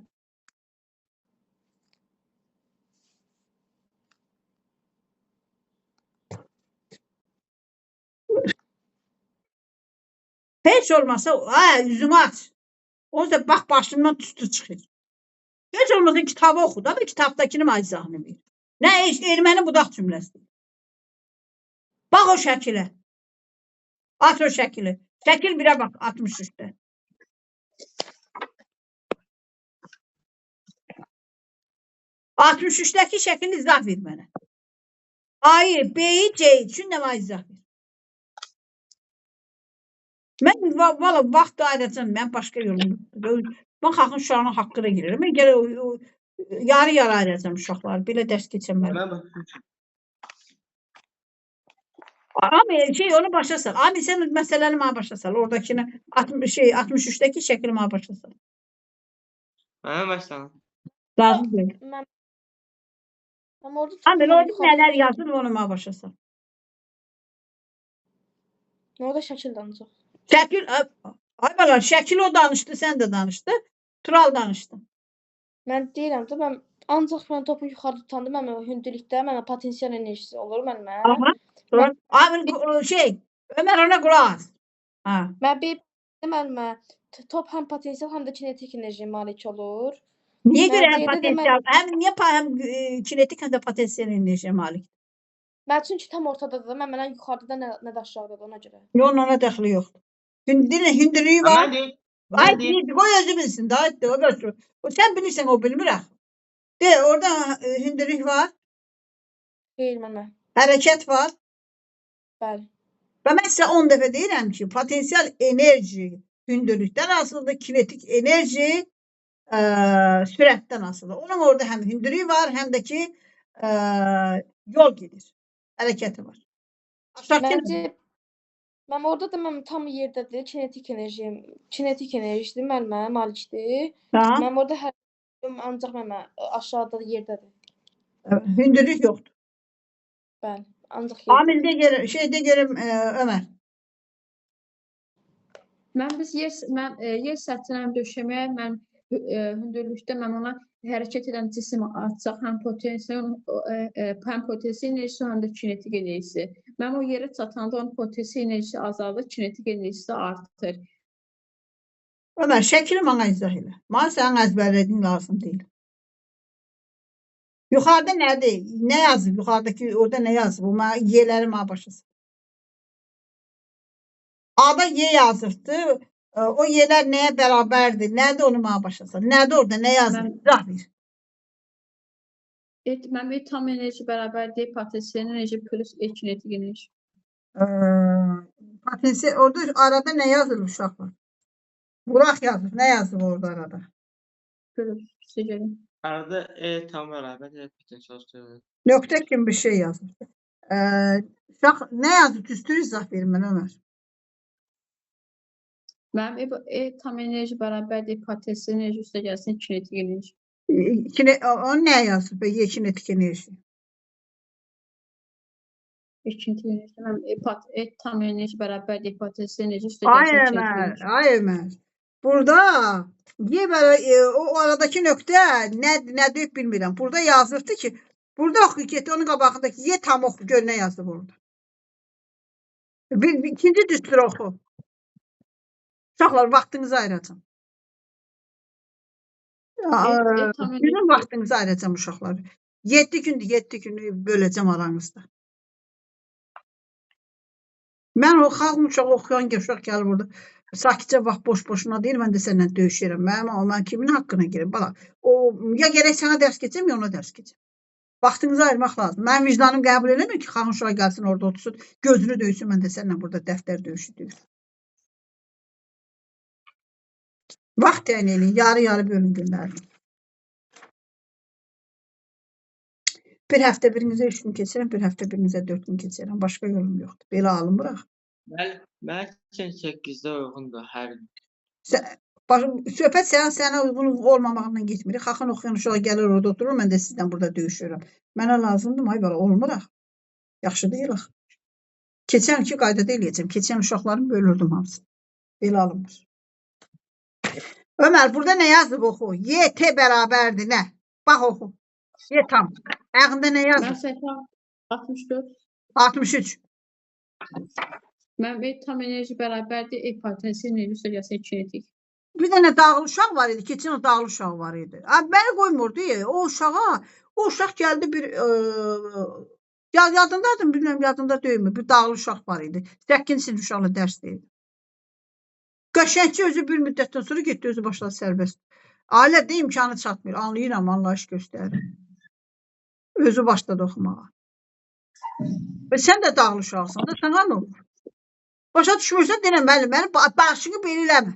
Heç olmasa, üzümü aç. O da bax başımdan tüstü çıxır. Heç olmasa kitabı oxu da, kitabdakini mənə izahını ver. Nə erməni budaq cümləsi. Bax o şəkilə. At o şəkili. Şəkil 1-ə bax, 63-də. %63-dəki şəkili izah ver mənə. A-yı, B-yi, C-yi. Üçün nə mənə izah ver. Mən valla vaxt dairəsində mən başqa yolum. Mən xalqın uşağının haqqına girirəm. Mən gələ yarı-yarı ayıracam uşaqları. Belə dərs keçənməli. Amil onu başa sal. Amil sən məsələni mənə başa sal. Oradakını 63-dəki şəkili mənə başa sal. Mənə başlayalım. Lazım deyil. Amil orada nələr yazır onu mənə başa sal. Orada şəkil danacaq. Şəkil, ay bala, şəkil o danışdı, sən də danışdı. Tural danışdı. Mən deyirəm də, mən ancaq mən topu yuxarı tutanda mənim hündürlükdə mənim potensial enerjisi olur mənimə. Aha. Amil Ömər ona qulaq as. Mən mənimə top həm potensial, həm də kinetik enerjiyə malik olur. Niyə görə həm potensial, həm kinetik, həm də potensial enerjiyə malik? Mən çünki tam ortadadır. Mən yuxarıda nə də aşağıdadır ona görə. Yox, ona dəxli yoxdur. Hündürlüyü var. Ay, qoy özü bilsin. Sən bilirsən, o bilmir axı. De, orada hündürlük var. Xeyr, mənə. Hərəkət var. Bəli. Və mən sizə 10 dəfə deyirəm ki, potensial enerji hündürlükdən asılıdır, kinetik enerji sürətdən asılıdır. Onun orada həm hündürlüyü var, həm də ki yol gedir. Hərəkəti var. Mən orada da mən tam yerdədir. Kinetik enerjisidir mənimə malikdir. Mən orada ancaq mənimə aşağıda yerdədir. Hündürlük yoxdur. Bəli, ancaq yerdə. Amildə görüm Ömər. Mən yer səthinə döşəməyə, mən hündürlükdə mən ona hərəkət edən cisim atacaq, həm potensial enerjisi, həm də kinetik enerjisi. Mən o yerə çatanda onun potensial enerjisi azalır, kinetik enerjisi artır. Ömər, şəkili mənə izah elə. Mənə sənin əzbərlədiyin lazım deyil. Yuxarıda nədir? Nə yazıb? Yuxarıdakı orada nə yazıb? O yerləri mənə başa sal. A-da Y yazıbdır. O yerlər nəyə bərabərdir? Nədir onu mənə başa sal? Nədir orada? Nə yazır? İzah ver. Mənim tam enerji bərabər deyil, potensial enerji plus kinetik enerji. Potensial, orada arada nə yazır uşaqlar? Buraq yazır. Nə yazır orada arada? Arada tam bərabər potensial sürət. Nöqtə kimi bir şey yazır. Uşaq nə yazır? Düstur izah verin mənə Ömər. Mənim tam enerji bərabərdir potensial enerji üstə gəlsin kinetik enerji. Onu nəyə yazıb? Kinetik enerji. İkinci enerji mənim tam enerji bərabərdir potensial enerji üstə gəlsin kinetik enerji. Ay Ömər. Burada o aradakı nöqtə nə deyib bilmirəm. Burada yazıbdı ki, burada oxu get, onun qabağındakı Y tam oxu, gör nə yazıb orada. İkinci düstur oxu. Uşaqlar, vaxtınızı ayıracam. Bizim vaxtınızı ayıracam uşaqlar. 7 gündür, 7 günü böləcəm aranızda. Mən o xalq uşaq oxuyan uşaq gəlir burada. Sakitcə vaxt boş-boşuna deyir, mən də səndən döyüşürəm. Mən kimin haqqına girim? Bala, ya gərək sənə dərs keçəm, ya ona dərs keçəm. Vaxtınızı ayırmaq lazım. Mənim vicdanım qəbul eləmir ki, xalq uşaq gəlsin orada otursun, gözünü döysün, mən də səndən burada dəftər döyüşü döyüşüm. Vaxt təyin eləyin, yarı-yarı bölün günlərini. Bir həftə birinizə 3 gün keçirəm, bir həftə birinizə 4 gün keçirəm. Başqa yolum yoxdur. Belə alınmıraq. Mən üçün 8-də uyğundur hər gün. Söhbət sənə uyğun olmamağından getmir. Xaxın oxuyan uşaq gəlir orada oturur, mən də sizdən burada döyüşürəm. Mənə lazımdır, ay bala, olmuraq. Yaxşı deyilək. Keçən iki qaydada eləyəcəm. Keçən uşaqlarımı bölürdüm hamısını. Belə alınmır. Ömər, burada nə yazıb oxu? YT bərabərdir, nə? Bax oxu. Y tam. Ayağında nə yazıb? Mən səhv 64. 63. Mənim tam enerji bərabərdir potensial enerji üstə gəlsin kinetik. Bir dənə dağlı uşaq var idi. Keçən o dağlı uşaq var idi. Məni qoymurdu. O uşaq gəldi bir yadındadır, bilmirəm, yadında deyilmi? Bir dağlı uşaq var idi. 8-ci sinif uşaqla dərs deyildi. Qəşəngçi özü bir müddətdən sonra getdi, özü başladı sərbəst. Ailədə imkanı çatmır. Anlayıram, anlayış göstərir. Özü başladı oxumağa. Və sən də dağlı uşaqsan da, sənə nə olur? Başa düşmürsən, denə müəllim, məni başını belə eləmə.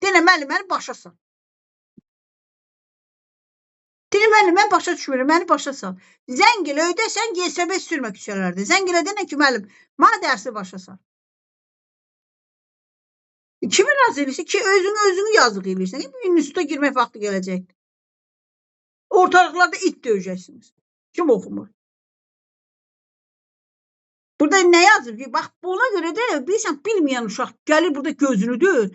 Denə müəllim, məni başa sal. Denə müəllim, mən başa düşmürəm, məni başa sal. Zəng elə öydəsən, GSB sürmə küçələrdə. Zəng elə denə ki, müəllim, mənə dərsi başa sal. Kimi razı eləyirsən ki, özünü yazıq eləyirsən. İnstituta girmək vaxtı gələcəkdir. Ortalıqlarda it döyəcəksiniz. Kim oxumur? Burada nə yazır ki, bax, buna görə də bilirsən, bilməyən uşaq gəlir burada gözünü döyür.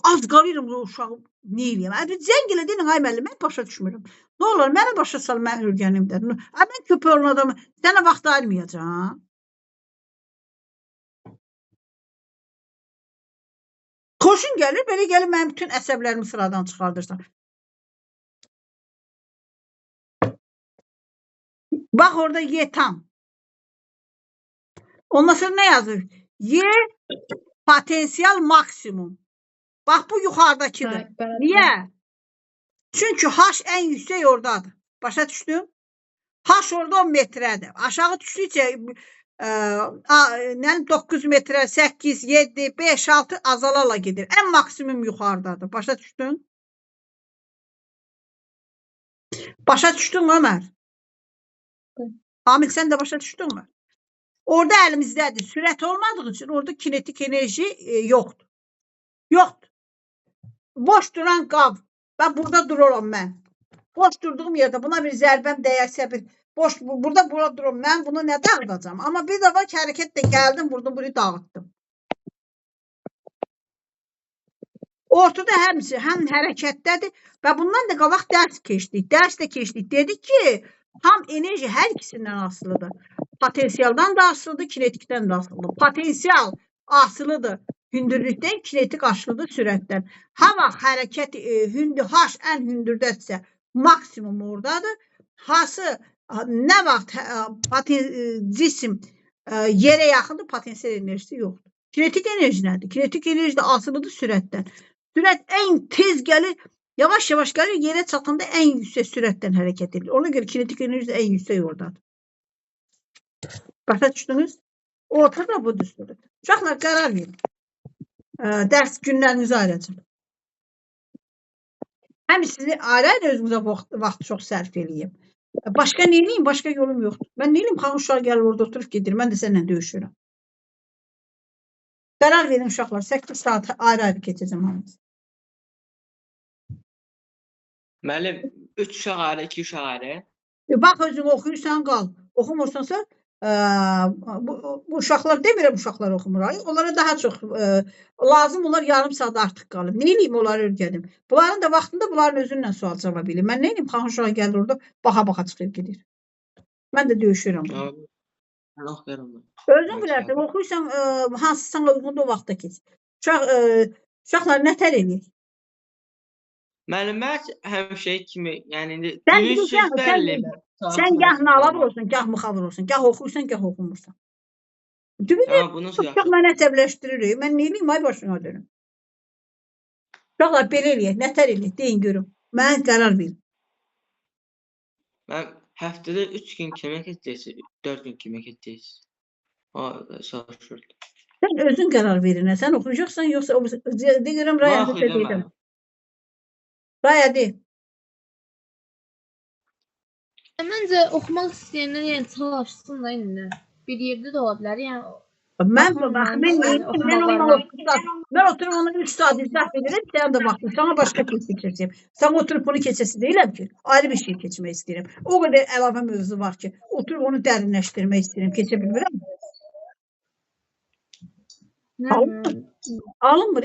Az qalıyırım bu uşağı nə eləyəm? Zəng elə deyin, ay müəllim, mən başa düşmürəm. Nə olur, mənə başa sal, mən ürgənimdə. Mən köpək olan adamı, sənə vaxt ayırmayacağım. Xoşun gəlir, belə gəlir, mənim bütün əsəblərimi sıradan çıxardırsan. Bax, orada Y tam. Ondan sonra nə yazır? Y potensial maksimum. Bax, bu yuxarıdakıdır. Niyə? Çünki H ən yüksək oradadır. Başa düşdün? H orada 10 metrədir. Aşağı düşdükcə 9 metrə, 8, 7, 5, 6 azalarla gedir. Ən maksimum yuxarıdadır. Başa düşdün? Başa düşdün mü Ömər? Amil, sən də başa düşdün mü? Orada əlimizdədir. Sürət olmadığı üçün orada kinetik enerji yoxdur. Yoxdur. Boş duran qab. Ben burada dururum mən. Boş durduğum yerdə buna bir zərbəm dəyərsə bir boş burada dururum. Mən bunu nə dağıdacağım? Amma bir də var ki, hərəkətlə gəldim, burada bunu dağıtdım. Ortada həmsi həm hərəkətdədir və bundan da qabaq dərs keçdik. Dərs də keçdik. Dedik ki, tam enerji hər ikisindən asılıdır. Potensialdan da asılıdır, kinetikdən də asılıdır. Potensial asılıdır hündürlükdən, kinetik asılıdır sürətdən. Ha vaxt hərəkət H ən hündürdədirsə maksimum oradadır. Hası nə vaxt cisim yerə yaxındır, potensial enerjisi yoxdur. Kinetik enerji nədir? Kinetik enerji də asılıdır sürətdən. Sürət ən tez gəlir, yavaş-yavaş gəlir, yerə çatanda ən yüksək sürətdən hərəkət edir. Ona görə kinetik enerji ən yüksək oradadır. Başa düşdünüz? Ortada bu düsturdur. Uşaqlar, qərar verin. Dərs günlərinizi ayıracağım. Həm sizi ayrı-ayrı özünüzə vaxt çox sərf eləyim. Başqa nə eləyim? Başqa yolum yoxdur. Mən nə eləyim? Xan uşaq gəlir orada oturub gedir. Mən də səninlə döyüşürəm. Qərar verin uşaqlar. 8 saat ayrı-ayrı keçəcəm hamımız. Müəllim 3 uşaq ayrı, 2 uşaq ayrı. Bax özün oxuyursan qal. Oxumursansa bu uşaqlar demirəm uşaqlar oxumur. Onlara daha çox lazım olar yarım saat artıq qalıb. Nə eləyim onları öyrədim. Bunların da vaxtında bunların özündən sual cavab eləyim. Mən nə eləyim? Xan uşaq gəlir orada baxa-baxa çıxıb gedir. Mən də döyüşürəm. Mən oxuyuram. Özün bilərsən, oxuyursan hansı sana uyğundur o vaxtda keç. Uşaqlar nətər eləyir? Müəllimlər həmişə kimi, yəni indi Sən gülüş bilirsən, sözlərlə. Sən gah nalabır olsun, gah müxavır olsun, gah oxuyursan, gah oxumursan. Dübüdə Amma bunun uşaq mənə əsəbləşdirir. Mən nə eləyim, ay başına dönüm. Uşaqlar belə eləyək, nətər eləyək, deyin görüm. Mən qərar verin. Mən həftədə 3 gün kimi keçəcəksiniz, 4 gün kimi keçəcəksiniz. O soruşurdu. Sən özün qərar verin. Sən oxuyacaqsan, yoxsa deyirəm Raya deyirəm. Raya deyim. Məncə oxumaq istəyənlər yəni çalışsın da indi. Bir yerdə də ola bilər. Yəni mən oturup ona 3 saat izah edirəm, sən də baxın, sana başqa bir şey keçəcəm. Sən oturup bunu keçəsi deyiləm ki, ayrı bir şey keçmək istəyirəm. O qədər əlavə mövzu var ki, oturup onu dərinləşdirmək istəyirəm, keçə bilmirəm. Alınmır,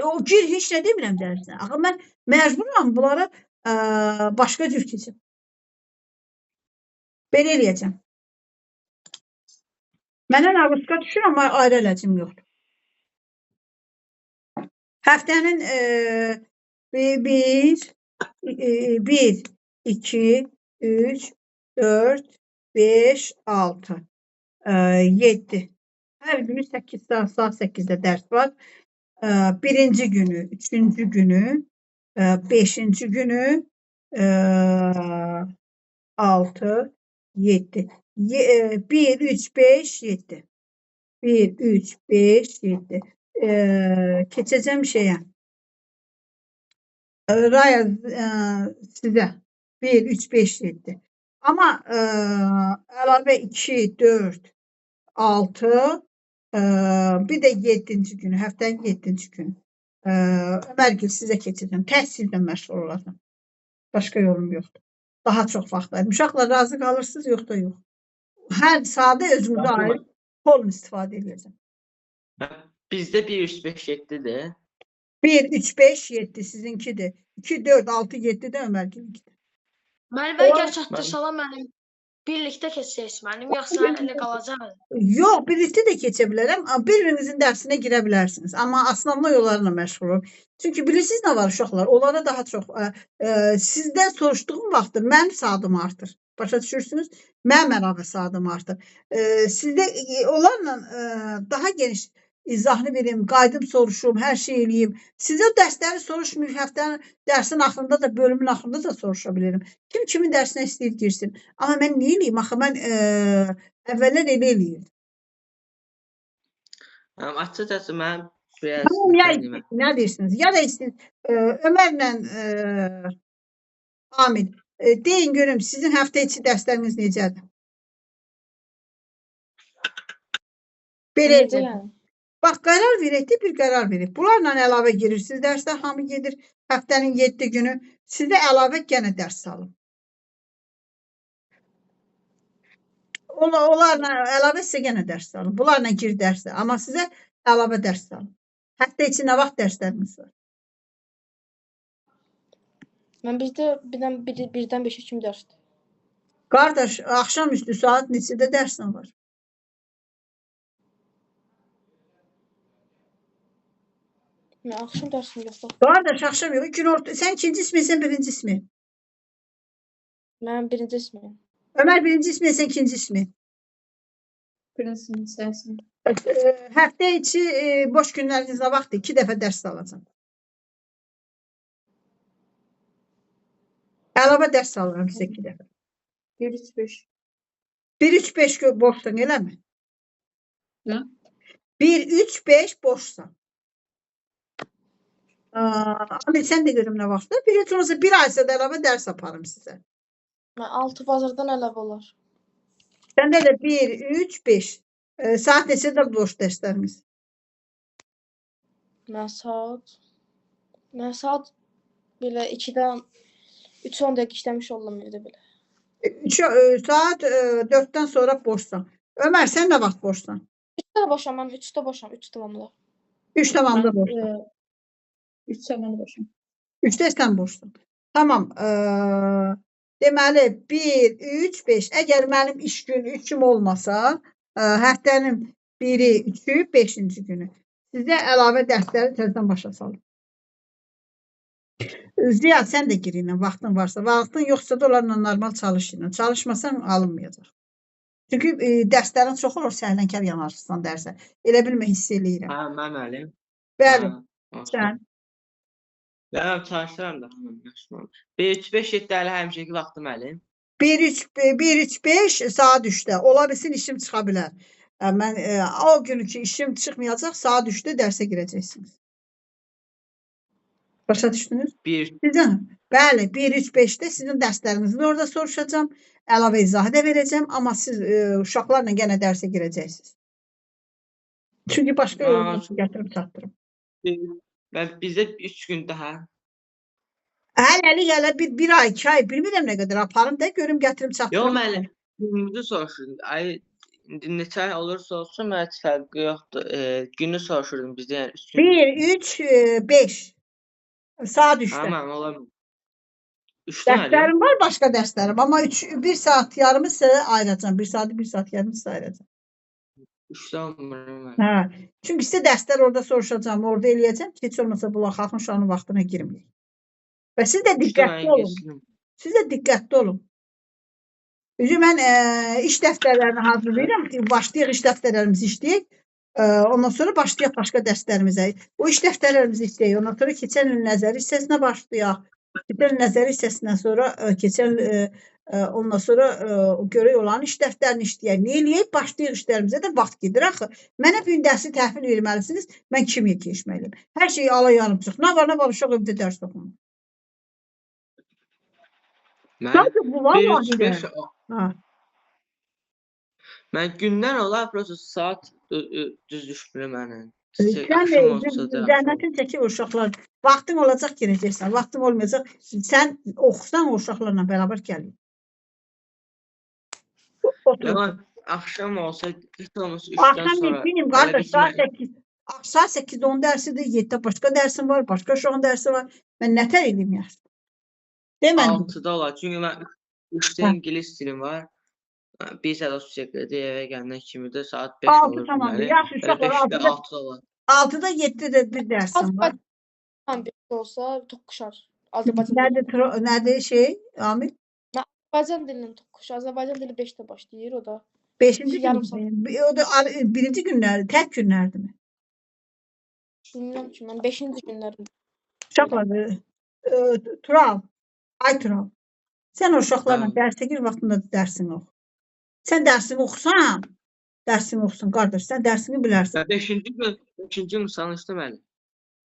o gir heç nə demirəm dərsinə. Axı mən məcburam bunlara başqa cür keçəm. Belə eləyəcəm. Mənə nağızqa düşür, amma ayrı ələcim yoxdur. Həftənin 1, 2, 3, 4, 5, 6, 7. Hər günü 8 saat 8-də dərs var. Birinci günü, üçüncü günü, 5-ci günü, 6, 7. 1, 3, 5, 7. 1, 3, 5, 7. Keçəcəm şeyə. Raya sizə. 1, 3, 5, 7. Amma əlavə 2, 4, 6, bir də 7-ci günü, həftənin 7-ci günü. Ömərgil sizə keçəcəm. Təhsillə məşğul olacam. Başqa yolum yoxdur. Daha çox vaxt ayırım. Uşaqlar razı qalırsınız, yox da yox. Hər sadə özümüzə ayrı kolun istifadə edəcəm. Bizdə 1, 3, 5, 7-dir. 1, 3, 5, 7 sizinkidir. 2, 4, 6, 7 də Ömərgilinkidir. Müəllim, bəlkə çatdırsalar mənim birlikdə keçəcəksiniz mənim, yoxsa elə qalacaq? Yox, birlikdə də keçə bilərəm. Bir-birinizin dərsinə girə bilərsiniz. Amma aslanma yollarla məşğul olun. Çünki bilirsiniz nə var uşaqlar? Onlara daha çox sizdən soruşduğum vaxtda mənim saadım artır. Başa düşürsünüz? Mənim əlavə saadım artır. Sizdə onlarla daha geniş izahını verim, qaydım soruşum, hər şey eləyim. Sizə dərsləri soruşmayıb, həftənin dərsin axırında da, bölümün axırında da soruşa bilirim. Kim kimin dərsinə istəyir girsin. Amma mən nə eləyim? Axı mən əvvəllər elə eləyirdim. Açıqcası mən biraz... Nə deyirsiniz? Ya da Ömərlə Amil, deyin görüm, sizin həftə içi dərsləriniz necədir? Belə edin. Bax, qərar verək də bir qərar verək. Bunlarla əlavə girirsiniz, dərslər hamı gedir. Həftənin 7 günü sizə əlavə gənə dərs salın. Onlarla əlavə sizə gənə dərs salın. Bunlarla gir dərsə, amma sizə əlavə dərs salın. Həftə içi nə vaxt dərsləriniz var? Mən bizdə birdən 5-ə kimi dərsdir. Qardaş, axşam üstü saat neçədə dərsin var? Mən axşam dərsim yoxdur. Qardaş, axşam yox. Sən ikinci ismi, sən birinci ismi. Mən birinci ismiyim. Ömər birinci ismi, sən ikinci ismi. Birinci sənsin. Həftə içi boş günləriniz nə vaxtdır? 2 dəfə dərs alacam. Əlavə dərs alıram sizə 2 dəfə. 1-3-5. 1-3-5 boşsan, eləmi? Nə? 1-3-5 boşsan. Amil, sən də görüm nə vaxtda. Bir aysa da əlavə dərs aparım sizə. Mən 6 bazardan əlavə olar. Səndə də 1-3-5. Saat neçədə boş dərslərimiz? Mən saat belə 2-dən 3-10 dəqiqə işləmiş oldum evdə belə. Saat 4'ten sonra boşsan. Ömer sen ne vaxt boşsan? 3-də boşam, mən 3-də boşam, 3 tamamla. 3 tamamda Mən boşsan. 3 zamanı başım. 3'də sen boşsan. Tamam. Deməli 1, 3, 5. Əgər mənim iş günü 3'üm olmasa, həftənin 1'i, 3'ü, 5-ci günü. Sizə əlavə dərsləri təzədən başa salın. Ziyad sen de gir yine vaxtın varsa. Vaxtın yoxsa da onlarla normal çalış yine. Çalışmasan alınmayacaq. Çünki dərslərin çoxu olur səhlənkar yanaşırsan dərsə. Elə bilmə hiss eləyirəm. Ha, mən müəllim. Bəli, Ha, sən. mən çalışıram da. 1-3-5 7 həmişəki vaxtı müəllim. 1-3-5 saat 3'də. Ola bilsin işim çıxa bilər. Mən o günü ki işim çıxmayacaq saat 3'də dərsə girəcəksiniz. Başa düşdünüz? 1 Sizin, bəli, 1-3-5'də sizin dərslərinizi də orada soruşacağım. Əlavə izahı da verəcəm. Amma siz uşaqlarla yenə dərsə girəcəksiniz. Çünki başqa Aa, yolunu gətirib çatdırım. və bizdə 3 gün daha. Hələ bir ay, 2 ay bilmirəm nə qədər aparım da görüm gətirib Yox çatdırım. müəllim, günümüzü soruşurdum. Ay indi neçə ay olursa olsun mənə heç fərqi yoxdur. Günü soruşurdum bizdə yəni 3 gün. 1, 3, 5 saat 3'də. Tamam, olamır. 3'də müəllim. Dərslərim var, başqa dərslərim. Amma 1 saat yarımı sizə ayıracağam. 1 saat, 1 saat yarımı sizə ayıracağım. 3'də olmur müəllim. Hə. Çünki sizə dərslər orada soruşacağam, orada eləyəcəm. Heç olmasa bu xalqın uşağının vaxtına girməyək. Və siz də diqqətli olun. Siz də diqqətli olun. Üzü mən iş dəftərlərini hazırlayıram. Başlayıq iş dəftərlərimizi işləyək. Ondan sonra başlayaq başqa dərslərimizə. O iş dəftərlərimizi işləyək. Ondan sonra keçən il nəzəri hissəsinə başlayaq. Keçən il nəzəri hissəsindən sonra ondan sonra görək olan iş dəftərini işləyək. Nə eləyək? Başlayıq işlərimizə də vaxt gedir axı. Mənə bu gün dərsi təhvil verməlisiniz. Mən kimya keçməliyim. Hər şeyi ala yanıb çıx. Nə var uşaq evdə dərs oxumur. Sadəcə bu vallahi də. Ha. Mən gündən olar prosta saat düz düşmür mənə. Sən zəhmətin çəkir uşaqlar. Vaxtın olacaq girəcəksən. Vaxtın olmayacaq. Sən oxusan o uşaqlarla bərabər gəlin. Yalan, axşam olsa heç olmasa 3-dən sonra. Axşam bilmiyorum qardaş, saat 8-10 dərsidir, 7-də başqa dərsim var, başqa uşağın dərsi var. Mən nətər eləyim yaxşı? Demən. 6-da olar. Çünki mən 3-də ingilis dilim var. Bir saat o çəkirdi, evə gələnə kimi də saat 5 olur. 6 tamamdır. Yaxşı uşaqlar 6-da 6 olar. 6-da 7-də bir dərsim var. Azərbaycan dili olsa toqquşar. Azərbaycan dili. Nədir şey, Amil? Azərbaycan dilinin toqquşu. Azərbaycan dili 5-də başlayır o da. 5-ci Yarım gün. O da birinci günlərdir, tək günlərdirmi? Bilmirəm ki, mən 5-ci günlərim. Uşaqlar, Tural, ay Tural. Sən o uşaqlarla dərsə gir, vaxtında dərsini oxu. Sən dərsini oxusan, qardaş, sən dərsini bilərsən. 5-ci gün misalını işləməli.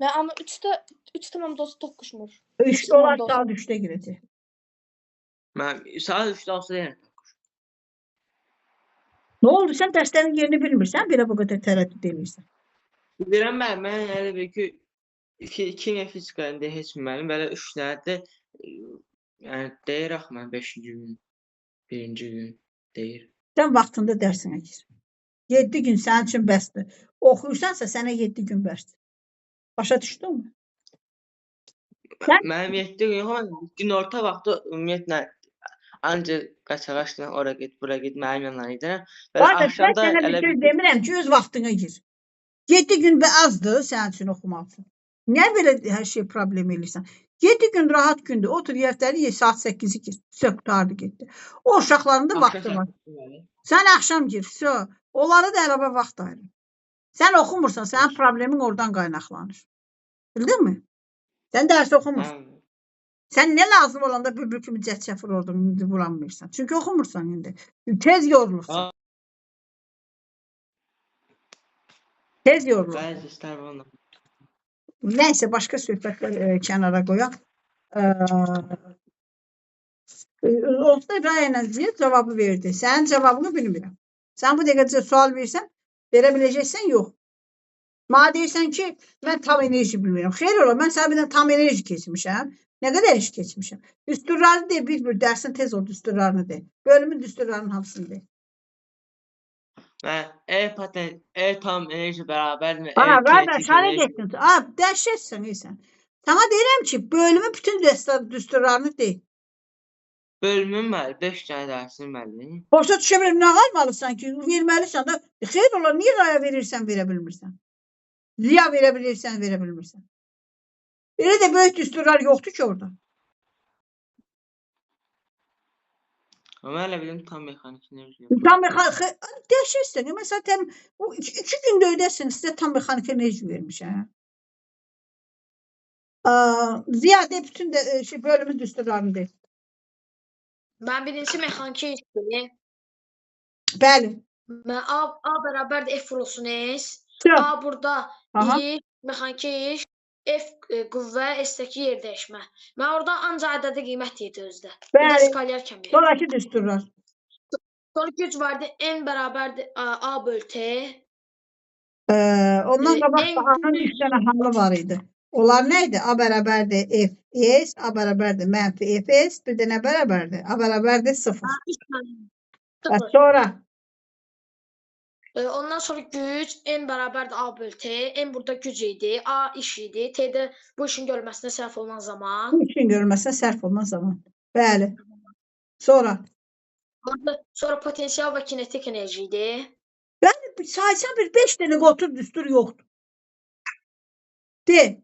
Və amma 3 tamam dostu toqquşmur. 3-də olar, saat 3-də girəcək. Mən saat 3-də olsa yəni. Nə oldu, sən dərslərin yerini bilmirsən, belə bu qədər tərəddüd edirsən. Bilirəm mən elə bir ki, kimya fiziklərində heç bilməlim, belə 3 nədə yəni deyir axı mən 5-ci gün, 1-ci gün deyir. Sən vaxtında dərsinə gir. 7 gün sənin üçün bəsdir. Oxuyursansa sənə 7 gün bəsdir. Başa düşdünmü? Mənim 7 gün yox, günorta vaxtı ümumiyyətlə ancaq qaçaqaçla ora get, bura get, mənim yanına gedirəm. Qardaş, mən sənə bir şey demirəm ki, öz vaxtına gir. 7 gün azdır sənin üçün oxumaq üçün. Niyə belə hər şey problem edirsən? 7 gün rahat gündür. Otur yerləri saat 8-i gir. Söktardı getdi. O uşaqların da vaxtı var. Sən axşam gir. Onları da əlavə vaxt ayırın. Sən oxumursan, sənin problemin oradan qaynaqlanır. Bildin mi? Sən dərs oxumursan. Sən nə lazım olanda bülbül kimi cəhcəfir oradan bulanmırsan. Çünki oxumursan indi. Tez yorulursan. Tez yorulursan. Nəysə, başqa söhbətlər kənara qoyaq. Onsuz da Rayana cavabı verdi. Sənin cavabını bilmirəm. Sən bu dəqiqəcə sual versən, verə biləcəksən, yox. Mənə deyirsən ki, mən tam enerji bilmirəm. Xeyr ola, mən sənə birdən tam enerji keçmişəm. Nə qədər iş keçmişəm. Düsturlarını de, bir dərsin tez ol düsturlarını de. Bölümün düsturlarının hamısını de. Və tam enerji bərabərdir. Ha, qardaş, hara getdin? Ha, dəhşətsən sən. Sana deyirəm ki, bölümün bütün düsturlarını de. Bölümün müəllim 5 dənə dərsin müəllim. Başa düşə bilmirəm, nə qalmalısan ki, verməlisən də. Xeyr ola, niyə raya verirsən, verə bilmirsən? Ziya verə bilirsən, verə bilmirsən. Elə də böyük düsturlar yoxdur ki orada. Amma elə bilim tam mexanik enerji. Tam mexanik, dəhşətsən. Məsələn, 2 gündə ödəsin, sizə tam mexanik enerji vermişəm. Ziyadə bütün bölümün düsturlarını deyil. Mən birincisi mexaniki işdir. Bəli. Mən A bərabərdir F vurulsun S. Çox. A burada Aha. iş, mexaniki iş, F qüvvə, S-dəki yer dəyişmə. Mən orada ancaq ədədi qiymət deyildi özdə. Bir də Bəli. skalyar kəmi. Sonraki düsturlar. Sonra güc vardı, N bərabərdir A bölü T. Ondan qabaq en A'nın 3 dənə halı var idi. Onlar nə idi? A bərabərdir Fs, A bərabərdir mənfi Fs, bir də nə bərabərdir? A bərabərdir 0. Və sonra Ondan sonra güc N bərabərdir A bölü T. N burada güc idi, A iş idi. T'də bu işin görülməsinə sərf olunan zaman. bu işin görülməsinə sərf olunan zaman. Bəli. Sonra Sonra potensial və kinetik enerji idi. saysan bir 5 dənə qotur düstur yoxdur. De.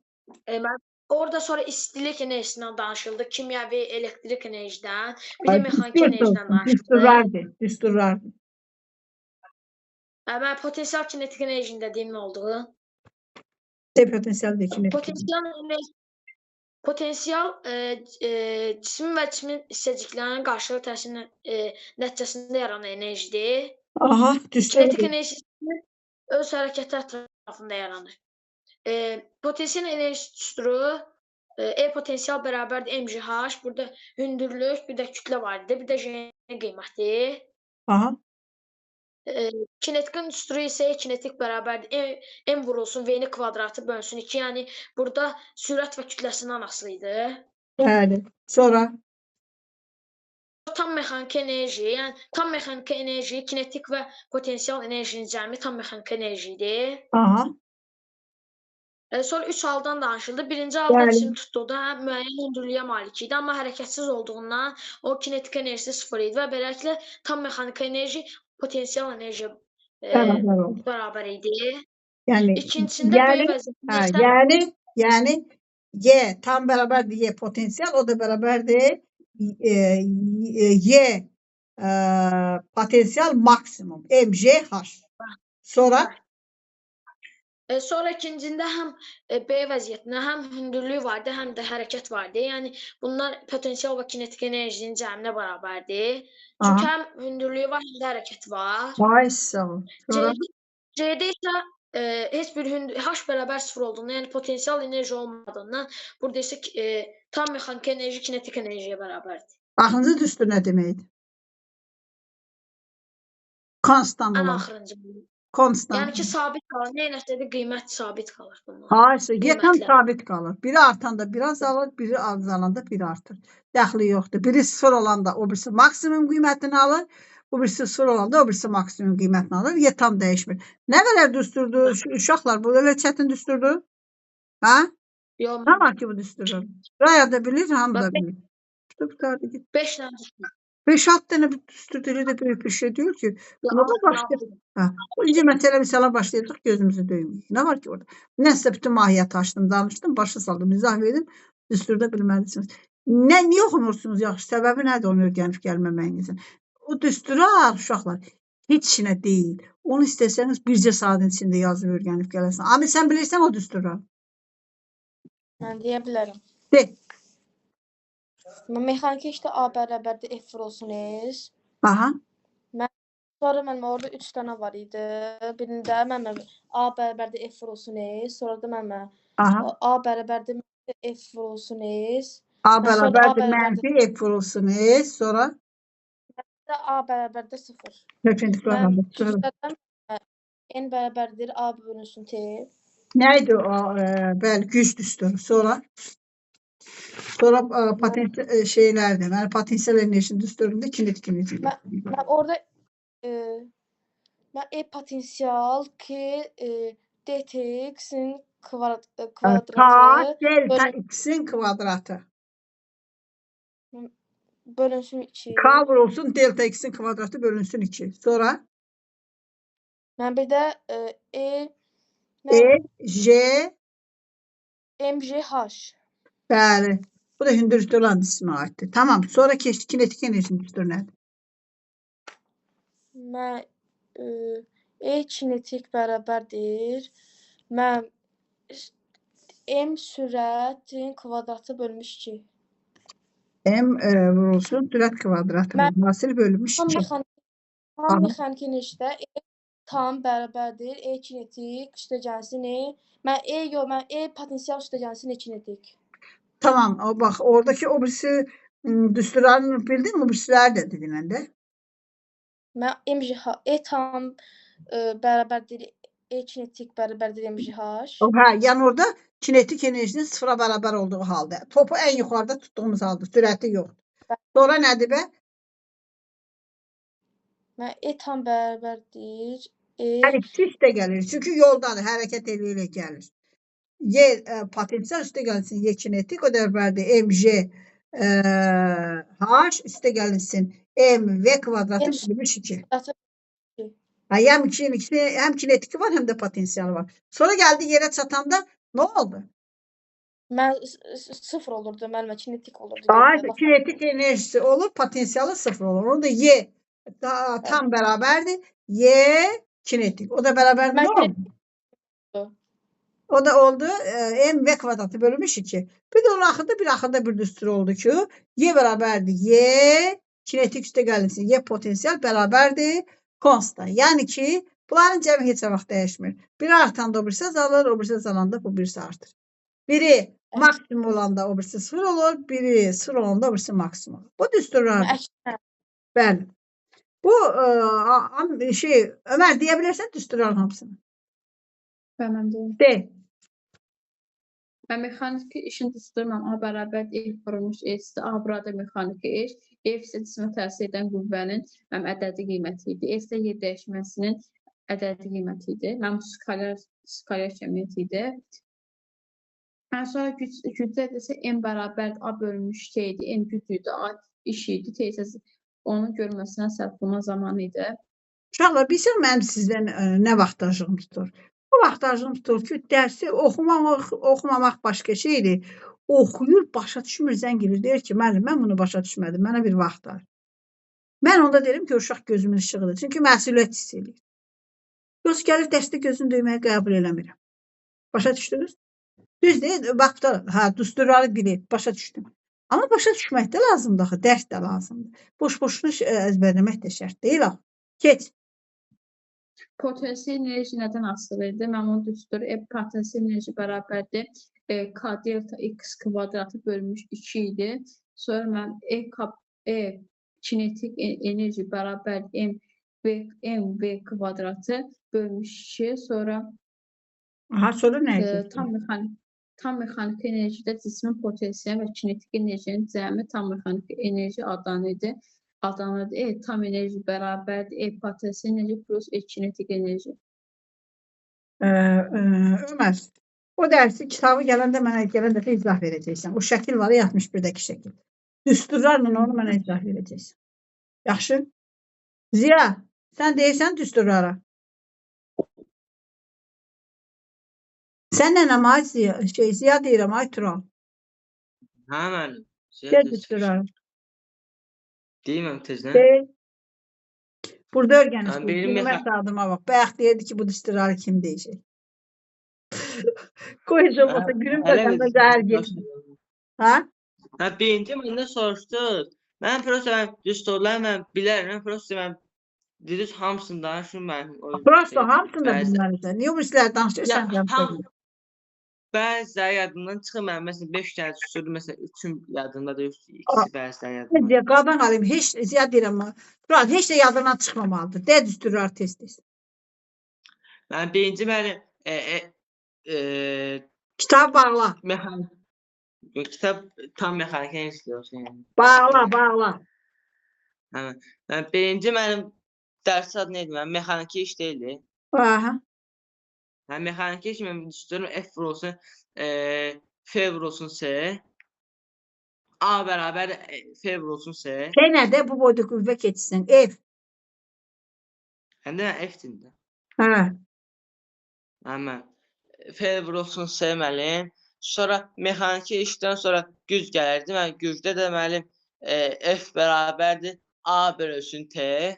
Mən orada sonra istilik enerjisindən danışıldı, kimyəvi, elektrik enerjidən, bir də mexaniki enerjidən danışıldı. Düsturlardır. Mən potensial kinetik enerjinin dediyim nə oldu? De potensial və kinetik. Potensial cismin və cismin hissəciklərinin qarşılıqlı təsiri nəticəsində yaranan enerjidir. Aha, düstur. Kinetik enerji öz hərəkəti ətrafında yaranır. Potensial enerji düsturu E potensial bərabərdir mgh. Burada hündürlük, bir də kütlə var idi, bir də J qiyməti. Aha. Kinetikin düsturu isə kinetik bərabərdir m vurulsun V-ni kvadratı bölünsün 2. Yəni burada sürət və kütləsindən asılı idi. Bəli. Sonra tam mexaniki enerji, yəni tam mexaniki enerji, kinetik və potensial enerjinin cəmi tam mexaniki enerjidir. aha. Sonra 3 haldan danışıldı. Birinci halda cisim tutuldu, həm müəyyən hündürlüyə malik idi, amma hərəkətsiz olduğundan o kinetik enerjisi 0 idi və beləliklə tam mexaniki enerji potensial enerjiyə bərabər idi. Yəni İkincisində böyük vəziyyətdə yəni Y tam bərabərdir Y potensial, o da bərabərdir Y potensial maksimum mgh. Sonra ikincində həm B vəziyyətində həm hündürlük vardı, həm də hərəkət vardı. Yəni bunlar potensial və kinetik enerjinin cəminə bərabərdir. Çünki həm hündürlüyü var, həm də hərəkəti var. Vay sağ ol. C'də isə heç bir H bərabər 0 olduğundan, yəni potensial enerji olmadığından, burada isə tam mexaniki enerji kinetik enerjiyə bərabərdir. Axırıncı düstur nə deməkdir? Konstant Ən olan. axırıncı. Konstant. Yəni ki, sabit qalır. Nə eləsə də qiymət sabit qalır bunlar. Hayır, yetan sabit qalır. Biri artanda biraz alır, biri azalanda biri artır. Dəxli yoxdur. Biri 0 olanda o birisi maksimum qiymətini alır, o birisi 0 olanda o birisi maksimum qiymətini alır. Yetam dəyişmir. Nə qədər düsturdu uşaqlar? Bu elə çətin düsturdu? Ha? Yox. Nə var ki bu düsturdu? Raya da bilir, hamı da bilir. 5 dənə düstur. 5-6 dənə düstur elə də böyük bir şey deyil ki. Buna da başlayır. İnci məsələ misala başlayırdıq, gözümüzü döyməyik. Nə var ki orada? Nəsə bütün mahiyyəti açdım, danışdım, başa saldım, izah verdim. Düsturda bilməlisiniz. Niyə oxumursunuz yaxşı? Səbəbi nədir onu öyrənib gəlməməyinizin? O düsturlar, uşaqlar, heç işinə deyil. Onu istəsəniz bircə saatin içində yazıb öyrənib gələsən. Ami, sən bilirsən o düsturlar? Mən deyə bilərəm. De. Mexaniki işdə A bərabərdir F vurulsun S. Aha. Sonra mənim orada 3 dənə var idi. Birində mənim A bərabərdir F vurulsun S. Sonra da mənim A bərabərdir F vurulsun S. A bərabərdir mənfi F vurulsun S. Sonra A bərabərdir 0. perpendikular. N bərabərdir A bölünsün T. Neydi o? Bəli, güc düsturu. Sonra potensial şeylerdi. Yani potensial enerji düsturunda kinetik enerji. Mən orada e, mən E potensial K DTX-in Ta kvadratı delta x'in kvadratı. bölünsün 2. K vurulsun delta x'in kvadratı bölünsün 2. Sonra Mən bir də E, mən J, MJH. bəli. Bu da hündürlükte olan cisme aittir. Tamam. Sonra kinetik enerjinin düsturu nedir? Mən E kinetik bərabərdir. Mən M sürətin kvadratı bölmüş 2. M vurulsun sürət kvadratı müasir bölünmüş Tam 2. mexaniki enerjidə E tam bərabərdir. E kinetik üstə gəlsin E. Mən E potensial üstə gəlsin E kinetik. Tamam. O bak oradaki o birisi düsturlarını bildin mi? O birisiler de dedin de. Mən MJH E tam bərabərdir. E kinetik bərabərdir MJH. Yani orada kinetik enerjinin sıfıra beraber olduğu halde. Topu en yukarıda tuttuğumuz halde. Sürəti yok. Sonra nədir be? Mən E tam bərabərdir. Yani üstə gəlir. Çünkü yoldadır. Hərəkət edilərək gəlir. Y potensial üstə gəlsin. Y kinetik o da bərabərdir. MJ H üstə gəlsin. M V kvadratı bölünmüş 2. Hem kinetiki var hem de potansiyeli var. Sonra geldi yere çatanda ne oldu? Mən sıfır olurdu, mənim kinetik olurdu. Kinetik enerjisi olur, potansiyeli sıfır olur. Orada Y tam beraberdi. Y kinetik. O da beraber ne oldu? O da oldu M V kvadratı bölünmüş 2. Bir de onun axırda bir düstur oldu ki Y beraberdi. Y kinetik üstə gəlsin. Y potansiyel beraberdi. Konstant. Yani ki bunların cəmi heç vaxt dəyişmir. Biri artanda o birisi azalır, o birisi azalanda bu birisi artır. Biri maksimum olanda o birisi sıfır olur, biri sıfır olanda o birisi maksimum olur. Bu düsturlardır. Bəli. Bu Ömer diyebilirsen düsturların hamısını. Mən deyim. De. Mən mexaniki işin düsturla A bərabər E vurulmuş S-dir. A burada mexaniki iş. F isə cismə təsir edən qüvvənin ədədi qiyməti idi. S də yer dəyişməsinin ədədi qiyməti idi. Mən bu skalar kəmiyyəti idi. Sonra gücdə desə M bərabər A bölünmüş K idi. M güc idi, A iş idi. Tezə onun görməsinə sərf olma zamanı idi. Uşaqlar, bilsin mənim sizdən nə vaxtajığım tutur. Bu vaxtajığım tutur ki, dərsi oxumamaq başqa şeydir. Oxuyur, başa düşmür, zəng edir. Deyir ki, müəllim, mən bunu başa düşmədim. Mənə bir vaxt var. Mən onda derim ki, uşaq gözümün işığıdır. Çünki məsuliyyət hiss edir. Yoxsa gəlir dərsdə gözünü döyməyə qəbul eləmirəm. Başa düşdünüz? Düz deyil, bax da, düsturları bilir, başa düşdüm. Amma başa düşmək də lazımdır axı, dərs də lazımdır. Boş-boşuna əzbərləmək də şərt deyil axı. Keç. Potansiyel enerji nədən asılı idi? Mən onu düstur. Potansiyel enerji bərabərdir. K delta X kvadratı bölünmüş 2 idi. Sonra mən kinetik enerji bərabər M V kvadratı bölünmüş 2. Sonra Sonra nə edir? Tam mexaniki enerjidə cismin potansiyel və kinetik enerjinin cəmi tam mexaniki enerji adanıdır. Tam enerji bərabərdir. Potansiyel enerji plus kinetik enerji. Ömer, o dərsi kitabı gələndə mənə gələn dəfə izah verəcəksən. O şəkil var ya, 61-dəki şəkil. Düsturlarla onu mənə izah verəcəksən. Yaxşı? Ziya, sən deyirsən düsturlara. Sən nənəm ay Ziya deyirəm ay Tural. Hə müəllim. Gəl düsturlara. Deyiməm tezdən. Deyil. Burada öyrənirsən. Benim Bilmət adıma bax. Bayaq deyirdi ki, bu düsturları kim deyəcək? Qoyucu olmasa günün başında zəhər getmir. Ha? Birinci məndə soruşdu. Mən prosta düsturları mən bilərəm. Prosta mən düz hamısını danışım mən. Prosta hamısını da bilməlisən. Niyə bu işləri danışırsan? Bəziləri yadımdan çıxır. Mən məsələn 5 dənə düsturdu. Məsələn 3-üm yadımda deyil. İkisi bəziləri yadımdan. Necə qadan alayım. Heç Ziya deyirəm. Tural, heç də yadından çıxmamalıdır. De düsturlar tez-tez. Mən birinci mənim Kitab bağla. mexanik kitab tam mexanik enerji olsun yəni. Bağla. Hə. Birinci mənim dərs adı nə idi? Mənim mexaniki iş deyildi. Aha. Hə, mexaniki iş mən istiyorum F vurulsun, F vurulsun C. A bərabər F vurulsun C. Şey nədir? Bu boyda qüvvə keçsin. F. Həm də F dilində. Hə. Həmən. F vurulsun C müəllim. Sonra mexaniki işdən sonra güc gəlirdi. Mən gücdə də müəllim F bərabərdir A bölünsün T.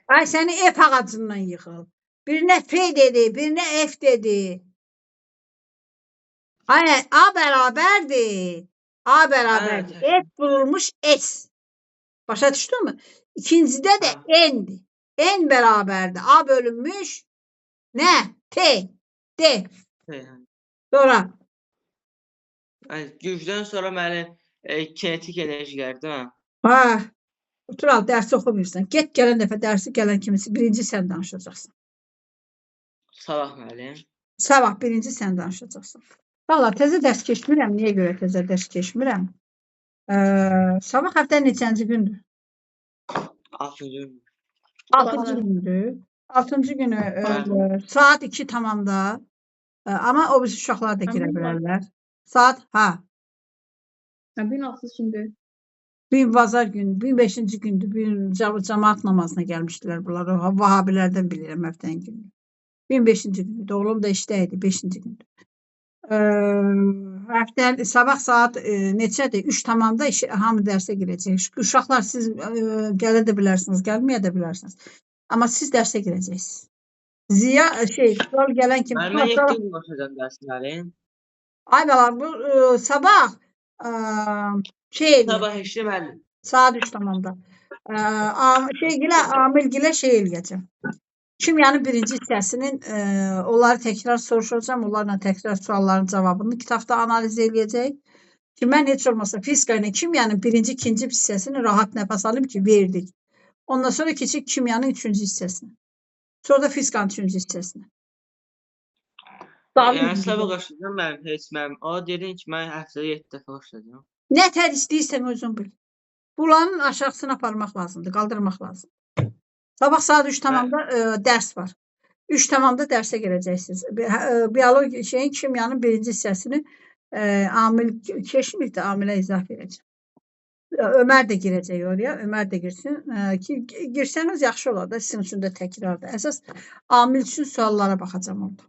Ay səni F ağacından yıxıl. Birinə F dedi, birinə F dedi. Ay A bərabərdir. A bərabərdir. Hə, F vurulmuş S. Başa düşdünmü? İkincidə də N'dir. N bərabərdir. A bölünmüş nə? T. D. Sonra. Gücdən sonra müəllim kinetik enerji gəldi, hə? Ha. Otur al, dərsi oxumursan. Get gələn dəfə dərsi gələn kimisi birinci sən danışacaqsan. Sabah müəllim. Sabah birinci sən danışacaqsan. Valla təzə dərs keçmirəm. Niyə görə təzə dərs keçmirəm? Sabah həftə neçənci gündür? 6-cı gün. 6-cı gündür. 6-cı günü saat 2 tamamda. Amma o birisi uşaqlar da girə bilərlər. Saat, Bugün 6 gündür. Bugün bazar günü, bugün 5-ci gündür. Bugün cemaat namazına gəlmişdilər bunlar. O vahabilərdən bilirəm həftənin günü. Bugün 5-ci gündür. Oğlum da işdəydi 5-ci gündür. Həftə sabah saat neçədir? 3 tamamda hamı dərsə girəcək. Uşaqlar siz gələ də bilərsiniz, gəlməyə də bilərsiniz. Amma siz dərsə girəcəksiniz. Ziya sual gələn kimi Mən 7 gün başlayacağam dərslərim. ay balam bu sabah Sabah işi müəllim. saat 3 tamamda. Amilgilə eləyəcəm. Kimyanın birinci hissəsinin onları təkrar soruşacağam. Onlarla təkrar sualların cavabını kitabda analiz eləyəcək. Ki, mən heç olmasa fizika ilə kimyanın birinci, ikinci hissəsini rahat nəfəs alayım ki, verdik. Ondan sonra keçib kimyanın üçüncü hissəsinə. Sonra da fizikanın üçüncü hissəsinə. Yəni sabah başlayacağam mənim heç mənim. O dedin ki, mən həftədə 7 dəfə başlayacağam. Nə tər istəyirsən özün bil. Bunların aşağısına aparmaq lazımdır, qaldırmaq lazımdır. Sabah saat 3 tamamda dərs var. 3 tamamda dərsə gələcəksiniz. Bioloji kimyanın birinci hissəsini amil keçməkdə amilə izah verəcəm. Ömər də girəcək oraya. Ömər də girsin. Girsəniz yaxşı olar da sizin üçün də təkrardır. Əsas amil üçün suallara baxacağam orada.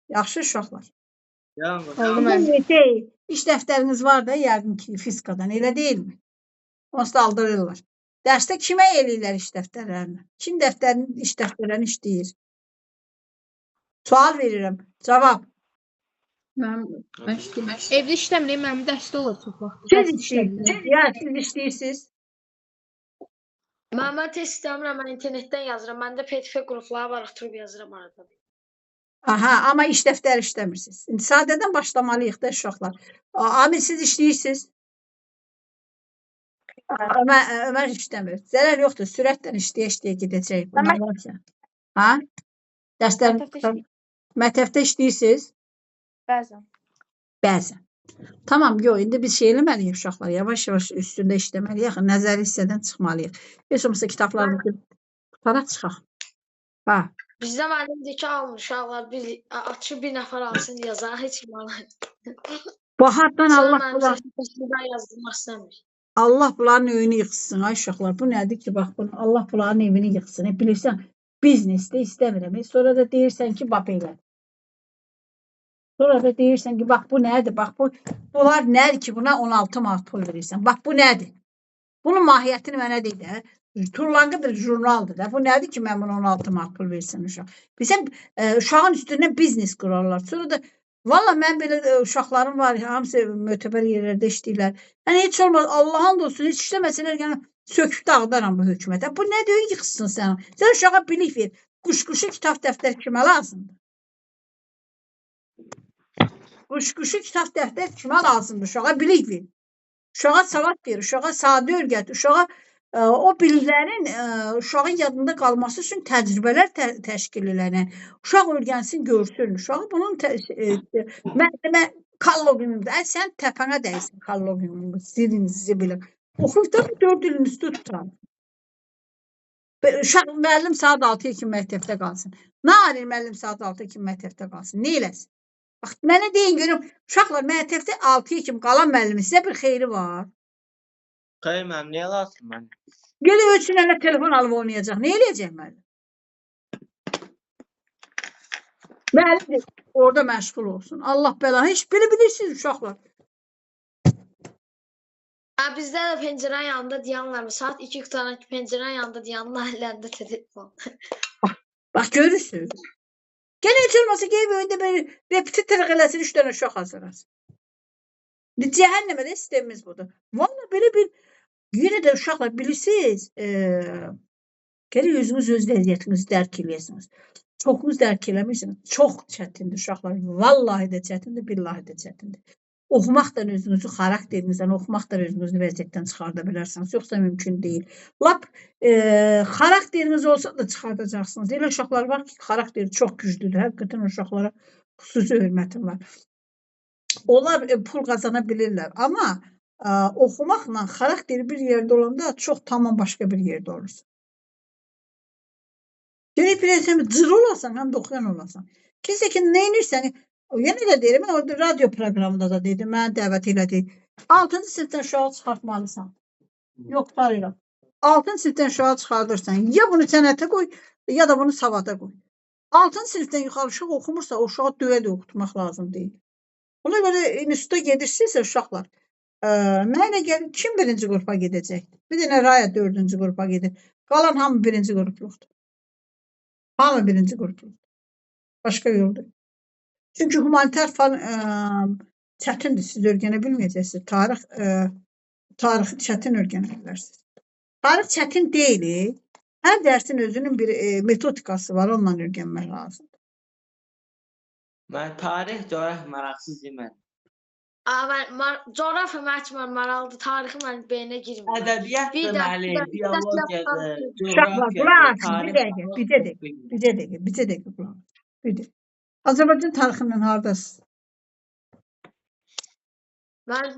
Yaxşı uşaqlar. İş dəftəriniz var da yəqin ki fizikadan, elə deyilmi? Onsuz da aldırırlar. Dərsdə kimə eləyirlər iş dəftərlərini? Kim iş dəftərlərini işləyir? Sual verirəm. Cavab. Evdə işləmirəm, mənim dərsdə olur çox vaxt. Siz işləyirsiniz. Ya siz işləyirsiniz. Mən test istəmirəm, mən internetdən yazıram. Məndə PDF qrupları var, oturub yazıram arada. Aha, amma iş dəftəri işləmirsiniz. İndi sadədən başlamalıyıq da uşaqlar. Amil siz işləyirsiniz. Ömər işləmir. Zərər yoxdur. Sürətlə işləyə gedəcək. Ha? Dərslər məktəbdə işləyirsiniz? Bəzən. Tamam, yox, indi biz eləməliyik uşaqlar. Yavaş-yavaş üstündə işləməliyik. Nəzəri hissədən çıxmalıyıq. Heç olmasa kitablarımızı tutara çıxaq. Ha. Bizdə müəllim deyir ki, alın uşaqlar, açıb bir nəfər alsın yazar, heç kim alır. Bahardan Allah bunların evini yıxsın, ay uşaqlar. Bu nədir ki, bax, Allah bunların evini yıxsın. Bilirsən, biznesdə istəmirəm. Sonra da deyirsən ki, bax elə. Sonra da deyirsən ki, bax, bu nədir? Bax, bunlar nədir ki, buna 16 manat pul verirsən? Bax, bu nədir? Bunun mahiyyətini mənə deyil də. Turlanqıdır, jurnaldır da. Bu nədir ki, mən buna 16 manat pul versin uşaq? Bilsən, uşağın üstündən biznes qurarlar. Sonra da, valla mən belə uşaqlarım var, hamısı mötəbər yerlərdə işləyirlər. Yəni, heç olmaz, Allah'ın olsun, heç işləməsələr, yəni, söküb dağıdaram bu hökumətə. Bu nədir, yıxsın sən? Sən uşağa bilik ver. Quşquşu kitab dəftər kimə lazımdır? Quşquşu kitab dəftər kimə lazımdır? Uşağa bilik ver. Uşağa savad ver, uşağa sadə öyrət, uşağa O biliklərin uşağın yadında qalması üçün təcrübələr təşkil elənir. Uşaq öyrənsin, görsün. Uşağı bunun müəllimə Kallogiumda, sən təpənə dəysin Kallogiumda, dilinizi bilin. Oxuyub da 4 il institut tutar. Uşaq müəllim saat 6-ya kimi məktəbdə qalsın. Narin müəllim saat 6-ya kimi məktəbdə qalsın. Nə eləsin? Bax, mənə deyin görüm, uşaqlar məktəbdə 6-ya kimi qalan müəllimin sizə bir xeyri var. Xeyr müəllim, niyə lazım mən? Gəlib üçün elə telefon alıb oynayacaq. Nə eləyəcək müəllim? Müəllim orada məşğul olsun. Allah bəla. Heç belə bilirsiniz uşaqlar. Bizdə də pəncərənin yanında dayanırlar. Saat 2 qutana pəncərənin yanında dayanırlar, əllərində telefon. Bax görürsünüz. Gene heç olmasa qeyb önündə bir repetitor eləsin 3 dənə uşaq hazırlasın. Cəhənnəmə də sistemimiz budur. Vallahi belə bir yenə də uşaqlar bilirsiniz, gərək özünüz öz vəziyyətinizi dərk eləyəsiniz. Çoxunuz dərk eləmirsiniz. Çox çətindir uşaqlar. Vallahi də çətindir, billahi də çətindir. Oxumaqdan özünüzü xarakterinizdən, oxumaqdan özünüzü vəziyyətdən çıxarda bilərsiniz. Yoxsa mümkün deyil. Lap xarakteriniz olsa da çıxardacaqsınız. Elə uşaqlar var ki, xarakteri çox güclüdür. Həqiqətən uşaqlara xüsusi hörmətim var. Onlar pul qazana bilirlər. Amma oxumaqla xarakteri bir yerdə olanda çox tamam başqa bir yerdə olursun. Gərək bilirsən, cır olasan, həm də oxuyan olasan. Kimsə ki, nə edirsən? Yenə də deyirəm, mən orada radio proqramında da dedim, mənə dəvət elədi. 6-cı sinifdən uşağı çıxartmalısan. Yox, tarayıram. 6-cı sinifdən uşağı çıxardırsan, ya bunu sənətə qoy, ya da bunu savada qoy. 6-cı sinifdən yuxarı uşaq oxumursa, o uşağı döyə-döyə oxutmaq lazım deyil. Ona görə instituta gedirsinizsə uşaqlar, mənə gəlir, kim birinci qrupa gedəcək? Bir dənə Raya 4-cü qrupa gedir. Qalan hamı birinci qrupluqdur. Hamı birinci qrupluqdur. Başqa yoldur. Çünki humanitar falan çətindir, siz öyrənə bilməyəcəksiniz. Tarixi çətin öyrənə bilərsiniz. Tarix çətin deyil. Hər dərsin özünün bir metodikası var, onunla öyrənmək lazımdır. Mən tarix, coğrafiya maraqsız deyim. Coğrafiya mənim maraqlıdır, tarixi mənim beynə girmir. Ədəbiyyat deməli, biologiyadır, Uşaqlar, coğrafiyadır. Bircə dəqiqə qulaq. Bir dəqiqə. Azərbaycan tarixindən hardasınız?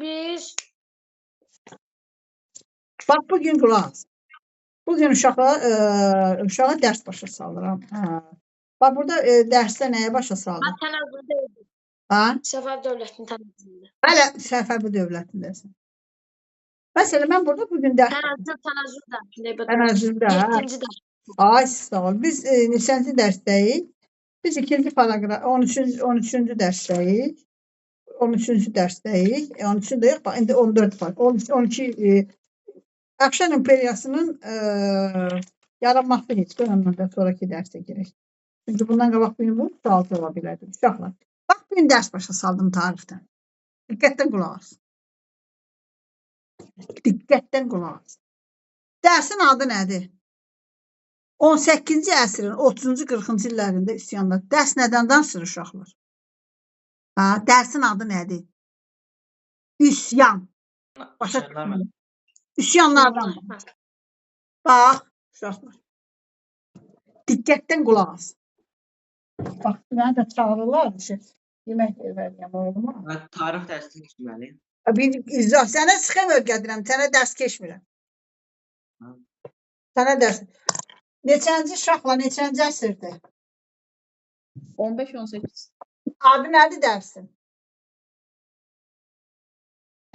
Biz Bax, bugün qulaq. Bugün uşağa dərs başa salıram. Bax, burada dərsdə nəyə başa saldım? tənəzzüldəydim. Səfəv dövlətinin tənəzzülündə. Hələ Səfəvi dövlətindəsin. Məsələn, mən burada bugün dərs... Tənəzzüldə. 7-ci dərs. Ay, sağ ol. Biz neçənci dərsdəyik? Biz 2-ci paragraf, 13-cü dərsdəyik. 13-cü dərsdəyik. 13-cü də yox, indi 14 var. 12 Əfşan İmperiyasının yaranması heç ondan da sonraki dərsə girək. Çünki bundan qabaq bugün bu sual ola bilərdi. Uşaqlar. Bax, bugün dərs başa saldım tarixdən. Diqqətdən qulaq as. Diqqətdən qulaq as. Dərsin adı nədir? 18-ci əsrin 30-cu 40-cı illərində üsyanlar. Dərs nədən danışır uşaqlar? Dərsin adı nədir? Üsyan. Başa çıxmır. Üsyanlardan. Bax, uşaqlar. Diqqətdən qulaq as. Bax, mənə də çağırırlar. Yemək verməyəm oğluma. Tarix dərsini keçməliyim. Sənə sıxım öyrədirəm, sənə dərs keçmirəm. Sənə dərs. Neçənci uşaqla, neçənci əsrdir? 15-18. Adı nədir dərsin?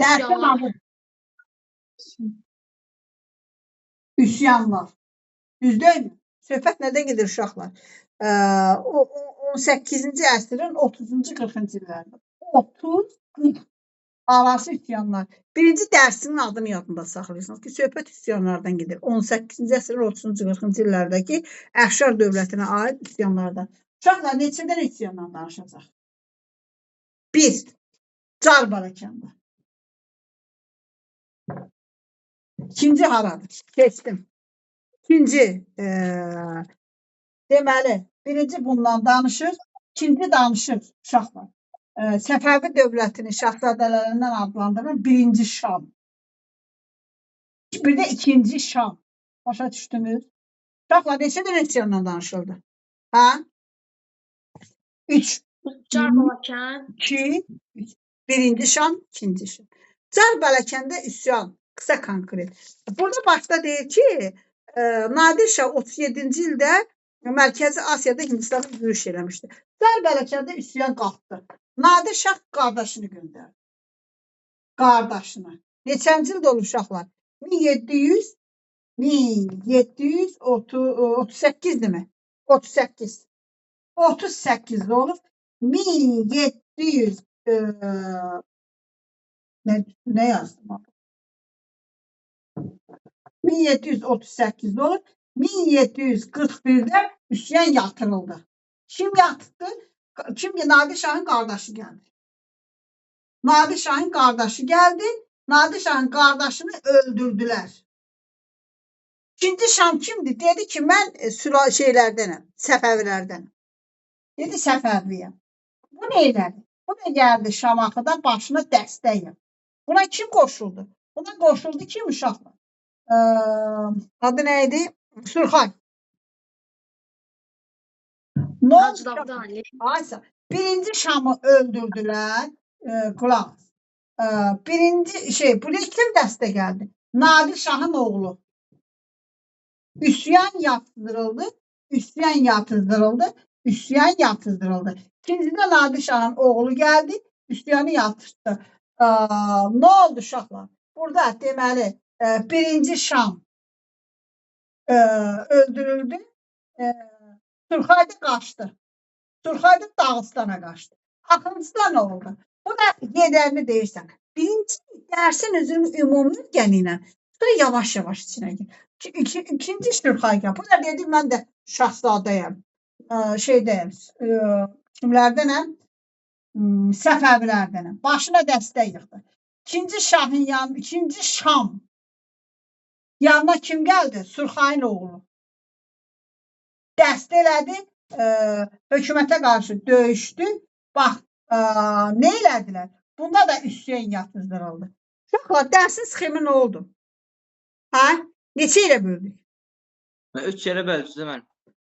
Dərsin adı. Üsyanlar. Düzdür mü? Söhbət nədən gedir uşaqlar? 18-ci əsrin 30-cu 40-cı illərində. 30-40 arası üsyanlar. Birinci dərsinin adını yadında saxlayırsınız ki, söhbət üsyanlardan gedir. 18-ci əsrin 30-cu 40-cı illərdəki Əfşar dövlətinə aid üsyanlardan. Uşaqlar neçədən üsyandan danışacaq? 1. Car Barakanda. 2-ci haradır? Keçdim. 2-ci deməli, birinci bundan danışır, 2-ci danışır uşaqlar. Səfəvi dövlətini şahzadələrindən adlandıran 1-ci Şam. Bir də ikinci şam. Başa düşdünüz? Uşaqlar neçə dənə üsyandan danışıldı? Ha? 3, Çarpalakan. 2, 3. Birinci şam, ikinci şam. Car Bələkəndə üsyan. Qısa konkret. Burada başda deyir ki, Nadir Şah 37-ci ildə Mərkəzi Asiyada Hindistana yürüş eləmişdi. Car Bələkəndə üsyan qalxdı. Nadir Şah qardaşını göndərdi. Qardaşını. Neçənci ildə olur uşaqlar? 1738 mi? 38. 38 olur. 1700 ne yazdım? 1738 olur. 1741'de üsyan yatırıldı. Kim yatırdı? Şimdi Nadir Şah'ın kardeşi geldi. Nadir Şah'ın kardeşi geldi. Nadir Şah'ın kardeşini öldürdüler. İkinci Şam kimdi? Dedi ki ben şeylerdenim, Səfəvilərdən. Dedi Səfəviyəm. Bu neylədi? Bu da geldi Şam'a kadar başına dəstəyim. Buna kim qoşuldu? Buna qoşuldu kim uşaqlar? Adı neydi? Surxay. Ne Hacı oldu? Davud Ali. Aysa. Birinci Şam'ı öldürdüler. Kulaq. Birinci buraya kim dəstə geldi? Nadir Şah'ın oğlu. Üsyan yaptırıldı. Üsyan yaptırıldı. Üsyan yaptırıldı. İkincide Nadir Şah'ın oğlu geldi. Üsyanı yaptırdı. Ne oldu uşaqlar? Burada deməli birinci Şam öldürüldü. Surxay da qaçdı. Surxay da Dağıstana qaçdı. Axırıncıda nə oldu? Bu da gedərini deyirsən. Birinci dərsin özünün ümumi gəlinə. Sonra yavaş-yavaş içinə gir. İkinci Surxay gəl. Bu da dedi mən də şahzadəyəm. Şeydəyəm. Kimlərdənəm? Səfəvilərdənəm. Başına dəstək yıxdı. İkinci Şahın yanı, ikinci Şam yanına kim geldi? Surxayın oğlu. Dəstə elədi. Hökumətə qarşı döyüşdü. Bax, ne elədilər? Bunda da üsyan yatırıldı. Uşaqlar, dərsin sxemi nə oldu? Ha? Neçə yerə böldük? 3 yerə bölürsünüz mən.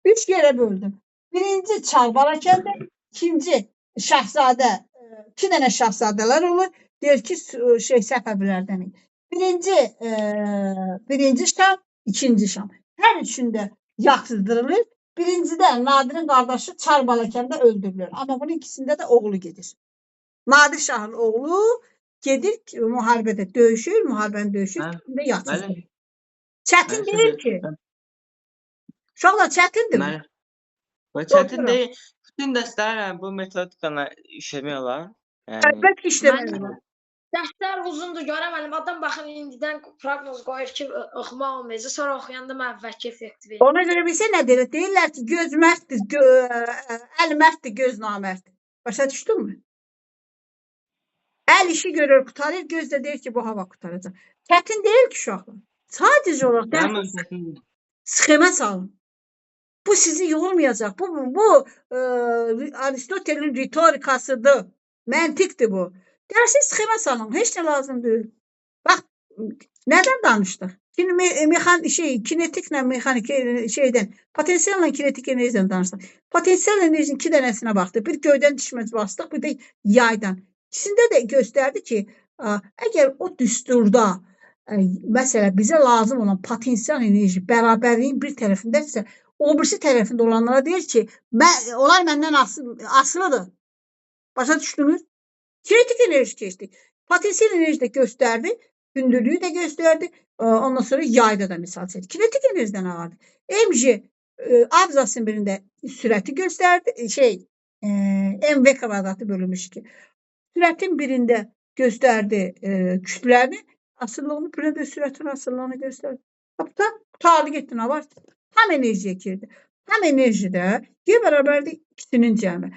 3 yerə böldüm. Birinci Çarbalakəndə, ikinci Şahzadə, 2 dənə şahzadələr olur. Deyir ki, Səfəvilərdən. Birinci Şam, ikinci Şam. Hər üçündə yatızdırılır. Birincidə Nadir'in qardaşı Çarbalakəndə öldürülür. Amma bunun ikisində də oğlu gedir. Nadir Şahın oğlu gedir müharibədə döyüşür, müharibəni döyüşür, və yatızdırılır. Çətin deyil ki. Uşaqlar çətindir mi? Çətin deyil. Bütün dəstələr bu metodikana işləmək olar. Əlbəttə işləmək olar. Dərslər uzundur, görəmədim. Adam baxın indidən proqnoz qoyur ki, oxumaq olmayacaq. Sonra oxuyanda mənfəki effekt verir. Ona görə bilsə nə deyirlər? Deyirlər ki, göz mərddir, əl mərddir, göz namərddir. Başa düşdünmü? Əl işi görür, qutarır, göz də deyir ki, bu hava qutaracaq. Çətin deyil ki, uşaqlar. Sadəcə olaraq sxemə salın. Bu sizi yormayacaq. Bu Aristotelin ritorikasıdır. Məntiqdir bu. Dərsi sxemə salın. Heç nə lazım deyil. Bax, nədən danışdıq? Şimdi kinetiklə mexanik şeydən, potensiallə kinetik enerjiden danışdıq. Potensial enerjinin 2 dənəsinə baxdıq. Bir göydən düşməz bastıq, bir də yaydan. İkisində də göstərdi ki, əgər o düsturda məsələ bizə lazım olan potensial enerji bərabərliyin bir tərəfindədirsə, o birisi tərəfində olanlara deyir ki, onlar məndən asılıdır. Başa düşdünüz? Kinetik enerji keçdik. Potensial enerji də göstərdi, hündürlüyü də göstərdi. Ondan sonra yayda da misal çəkdi. Kinetik enerjidən ağırdı. MG abzasın birində sürəti göstərdi. MV kvadratı bölünmüş ki. Sürətin birində göstərdi kütləni. Asıllığını, birində sürətin asıllığını göstərdi. Qutardı getdi, nə var? Tam enerjiyə girdi. Tam enerjidə Y bərabərdir ikisinin cəmi.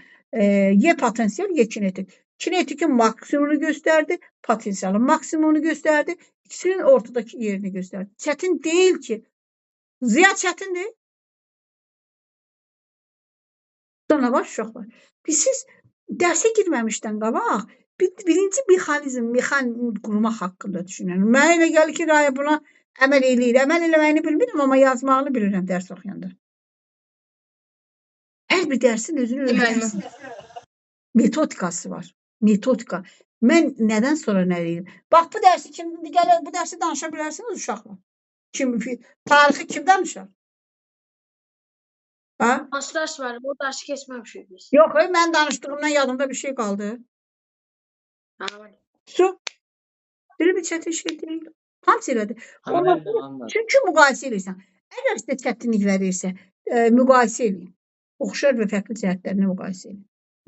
Y potensial, Y kinetik. Kinetikin maksimumunu göstərdi, potensialın maksimumunu göstərdi, ikisinin ortadakı yerini göstərdi. Çətin deyil ki. Ziya çətindir. Sonra var uşaqlar. Siz dərsə girməmişdən qabaq birinci mexanizm qurmaq haqqında düşünün. Mənə elə gəlir ki, Raya buna əməl eləyir. Əməl eləməyini bilmirəm, amma yazmağını bilirəm dərs oxuyanda. Hər bir dərsin özünün öz Müəllimə. metodikası var. Metodika. Mən nədən sonra nə deyim? Bax bu dərsi kim gələr, bu dərsi danışa bilərsiniz uşaqlar. Kim tarixi kim danışar? Ha? Hansı dərs müəllim? O dərsi keçməmişik biz. Yox, mən danışdığımdan yadımda bir şey qaldı. Hə, müəllim. Su. Bir çətin şey deyil. Hamısı elədir. Anladım. Çünki müqayisə edirsən. Əgər sizə çətinlik verirsə, müqayisə edin. Oxşar və fərqli cəhətlərini müqayisə edin.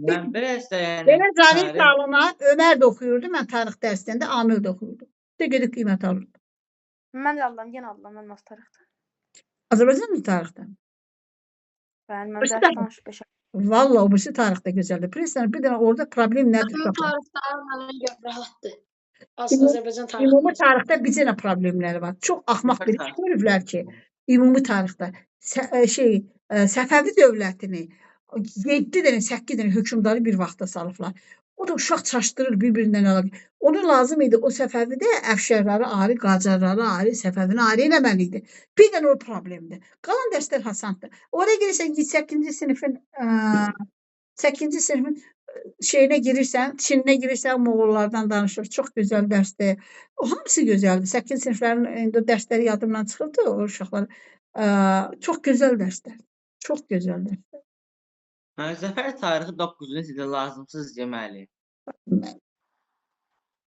Mən biraz da yəni Belə Zahir tarix- Salona Ömər də oxuyurdu, mən tarix dərslərində Amil də oxuyurdu. Sizə gedib qiymət alırdı. Mən də alıram, yenə alıram, mən mas tarixdə. Azərbaycan mı tarixdən? Bəli, mən Başa dərs düşdüm. danışıb beşəm. Valla o birisi tarixdə gözəldir. Bilirsən, bir dənə orada problem nədir? Ümumi uşaqlar? tarixdə mənə görə rahatdır. Ümumi- Azərbaycan tarixi. Ümumi tarixdə bir dənə problemləri var. Çox axmaq bir Tarix. görüblər ki, ümumi tarixdə Səfəvi dövlətini 7 dənə, 8 dənə hökmdarı bir vaxta salıblar. O da uşaq çaşdırır bir-birindən əlaqə. Ona lazım idi o Səfəvidə Əfşərləri ayrı, Qacarları ayrı, Səfəvini ayrı eləməli idi. Bir dənə o problemdir. Qalan dərslər hasanddır. Oraya girirsən 8-ci sinifin 8-ci sinifin şeyinə girirsən, Çininə girirsən, Moğollardan danışır. Çox gözəl dərsdir. O hamısı gözəldir. 8 siniflərin indi dərsləri yadımdan çıxırdı o uşaqlar. Çox gözəl dərslər. Çox gözəl dərslər. Zəfər tarixi 9-cu sizə lazımsız deməli.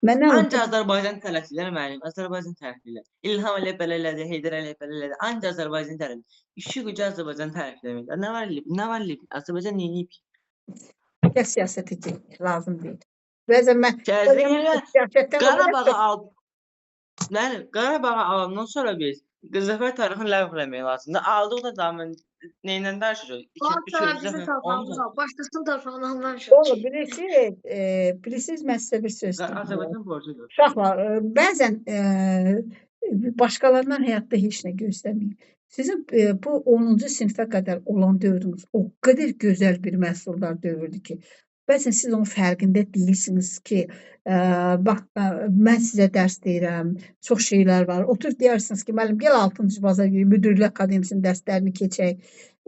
Mənə Ancaq Azərbaycan tərəflər müəllim, Azərbaycan tərəflər. İlham elə belə elədi, Heydər elə belə elədi. Ancaq Azərbaycan tərəflər. İşi gücü Azərbaycan tərəflər. Nə var elib? Nə var elib? Azərbaycan nə elib? siyasət etmək lazım deyil. Bəzən mən Gəzdiyə siyasətdən Qarabağı aldı. Bəli, Qarabağı alandan sonra biz Zəfər tarixini ləğv eləmək lazımdır. Aldıqda da mən nəylə danışacağıq? 2-3 Bizim torpağımız var. Başqasının torpağından danışır. Oğlum bilirsiniz mən sizə bir söz deyim. Azərbaycan borcudur. Uşaqlar, bəzən başqalarından həyatda heç nə gözləməyin. Sizin bu 10-cu sinifə qədər olan dövrünüz o qədər gözəl bir məhsuldar dövrdür ki, bəzən siz onun fərqində deyilsiniz ki, bax, mən sizə dərs deyirəm, çox şeylər var. Otur deyirsiniz ki, müəllim, gəl 6-cı baza girək, müdürlük akademiyasının dərslərini keçək.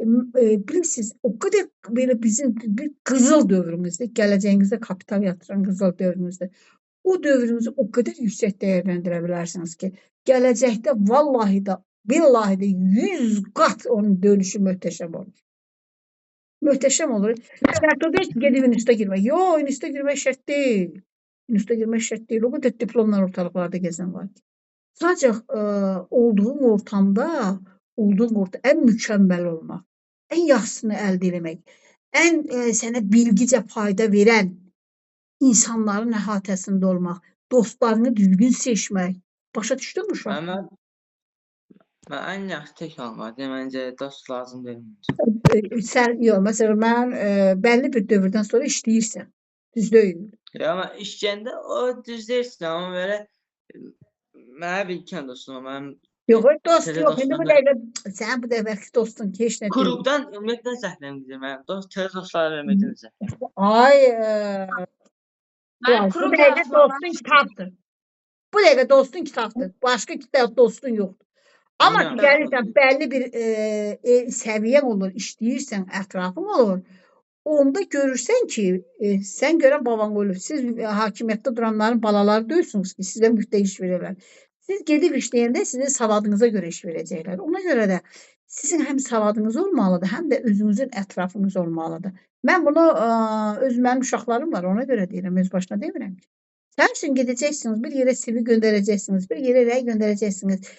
Bilirsiniz, o qədər belə bizim bir qızıl dövrümüzdür, gələcəyinizdə kapital yatıran qızıl dövrümüzdür. O dövrünüzü o qədər yüksək dəyərləndirə bilərsiniz ki, gələcəkdə vallahi da, billahi də 100 qat onun dönüşü möhtəşəm olur. Möhtəşəm olur. Şərt o deyil ki, gedib instituta girmək. Yox, instituta girmək şərt deyil. İnstituta girmək şərt deyil. O qədər diplomlar ortalıqlarda gəzən var ki. Sadəcə olduğun ortamda ən mükəmməl olmaq, ən yaxşısını əldə etmək, ən sənə bilgicə fayda verən insanların əhatəsində olmaq, dostlarını düzgün seçmək. Başa düşdün mü uşaq? Mən ən yaxşı tək olmadı. Məncə dost lazım deyil. Sən, yox, məsələn, mən bəlli bir dövrdən sonra işləyirsən. Düz deyil. Ya, amma işgəndə o düz deyirsən, amma belə mənə bir ikən dostum, mənim Yox, dost yox. İndi bu dəqiqə sən bu dəqiqəki dostun ki, heç nə deyil. Qrupdan ümumiyyətlə zəhləm gedir. Mən təzə dostlar verməkdən zəhləm. Ay, Mən bu qrup dəqiqə yaratmağa dostun kitabdır. Bu dəqiqə dostun kitabdır. Başqa kitab dostun yoxdur. Amma ki, gəlirsən, bəlli bir səviyyən olur, işləyirsən, ətrafın olur. Onda görürsən ki, sən görən baban ölüb. Siz hakimiyyətdə duranların balaları deyilsiniz ki, sizə müftə iş verirlər. Siz gedib işləyəndə sizin savadınıza görə iş verəcəklər. Ona görə də sizin həm savadınız olmalıdır, həm də özünüzün ətrafınız olmalıdır. Mən bunu, mənim uşaqlarım var, ona görə deyirəm, öz başına demirəm ki. Sən üçün gedəcəksiniz, bir yerə CV göndərəcəksiniz, bir yerə rəy göndərəcəksiniz.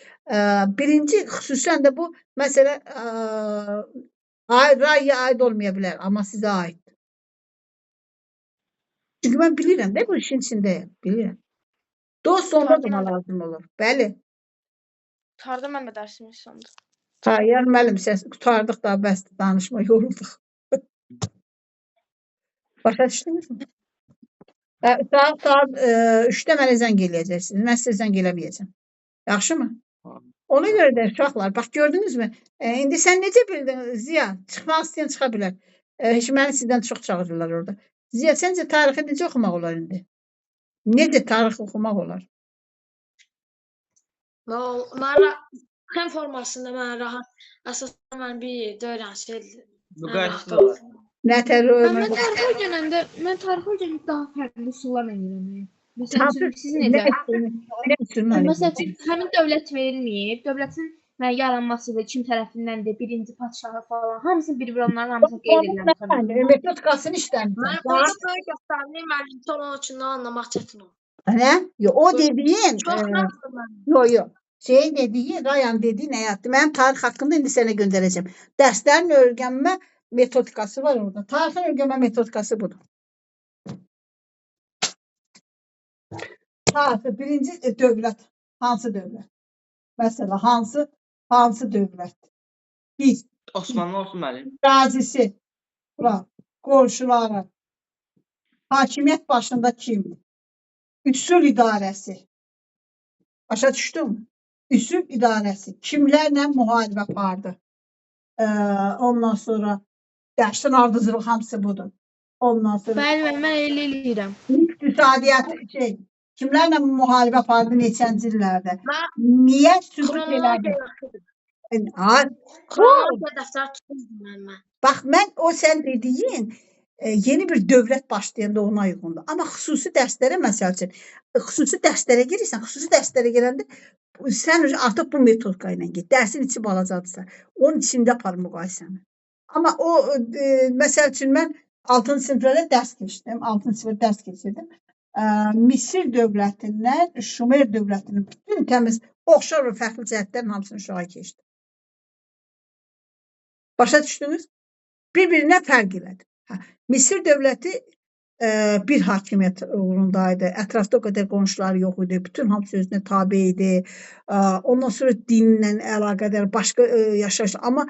Birinci, xüsusən də bu məsələ raya aid olmaya bilər, amma sizə aiddir. Çünki mən bilirəm də bu işin içindəyəm, bilirəm. Dost onda da lazım olur, bəli. Tarda mən də dərsimiz sondur. Yəni müəllim, səs qutardıq da, bəs danışma, yorulduq. Başa düşdünüz mü? Saat 3-də mənə zəng eləyəcəksiniz. Mən sizə zəng eləməyəcəm. Yaxşı mı? Ona görə də uşaqlar, bax gördünüz mü? İndi sən necə bildin Ziya? Çıxmaq istəyən çıxa bilər. Heç məni sizdən çox çağırırlar orada. Ziya, səncə tarixi necə oxumaq olar indi? Necə tarix oxumaq olar? Fen formasında mən rahat, əsasən mən bir döyürəm şey, Bu mən rahat qarşısında olam. Nətər Mən tarixi öyrənəndə, mən tarixi öyrənəndə daha fərqli üsullarla öyrənirəm. Məsələn üçün siz necə? nə üçün mənə Məsələn üçün həmin dövlət verilməyib, dövlətin yaranmasıdır, kim tərəfindəndir, birinci padşahı falan, hamısını bir-bir onların hamısını qeyd edirəm. metodikasını işləmişəm. Mən burada böyle göstərdiyi müəllimdə olan üçün anlamaq çətin olur. Nə? Yo, o dediyin, Çox rahatım mən. yo. Şey dediyi, Rayan dediyi nə yaptı? Mənim tarix haqqında indi sənə göndərəcəm. Dərslərin öyrənmə metodikası var orada. Tarixin öyrənmə metodikası budur. Tarixi birinci dövlət. Hansı dövlət? Məsələn, hansı dövlət? Biz, Osmanlı olsun müəllim. qazisi, qonşuları, hakimiyyət başında kim? Üsul idarəsi. Başa düşdün mü? Üsul idarəsi. Kimlərlə müharibə apardı? Ondan sonra dərsin ardıcılıq hamısı budur. Ondan sonra Bəli, mən elə eləyirəm. iqtisadiyyat kimlərlə müharibə apardı neçənci illərdə? Niyə sübut elədi? Kronologiya dəftər tuturdum mən. Bax, mən o sən dediyin yeni bir dövlət başlayanda ona uyğundur. Amma xüsusi dərslərə məsəl üçün, xüsusi dərslərə girirsən, xüsusi dərslərə gələndə sən artıq bu metodika ilə get. Dərsin içi balacadırsa, onun içində apar müqayisəni. Amma o, məsəl üçün mən 6-cı siniflərdə dərs keçdim, 6-cı sinifdə dərs keçirdim. Misir dövlətindən Şumer dövlətinin bütün təmiz, oxşar və fərqli cəhətlərin hamısını uşağa keçdim. Başa düşdünüz? Bir-birinə fərq elədi. Misir dövləti bir hakimiyyət uğrundaydı. Ətrafda o qədər qonşuları yox idi. Bütün hamısı özünə tabe idi. Ondan sonra dinlə əlaqədar başqa yaşayış. Amma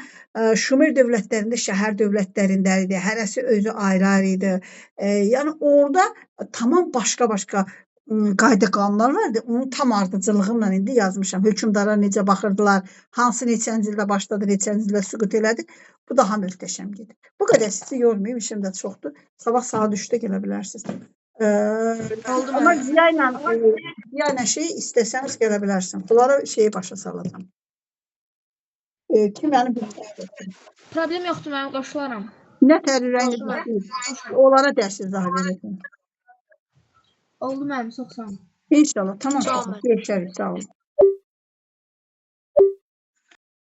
Şumer dövlətlərində şəhər dövlətlərində idi. Hərəsi özü ayrı-ayrı idi. Yəni orada tamam başqa-başqa qayda qanunlar vardı. Onun tam ardıcılığımla indi yazmışam. Hökmdarlar necə baxırdılar, hansı neçənci ildə başladı, neçənci ildə süqut elədi. Bu daha möhtəşəm gedir. Bu qədər sizi yormayayım, işim də çoxdur. Sabah saat 3-də gələ bilərsiniz. Amma Ziya ilə şey istəsəniz gələ bilərsiniz. Bunlara şeyi başa salacağım. Kim mənim bilmək? Problem yoxdur, mən qoşularam. Nə tərəfdən onlara dərs izah verəcəm. Oldu mənim, çox sağ olun. İnşallah, tamam. Sağ olun. Görüşərik, sağ olun.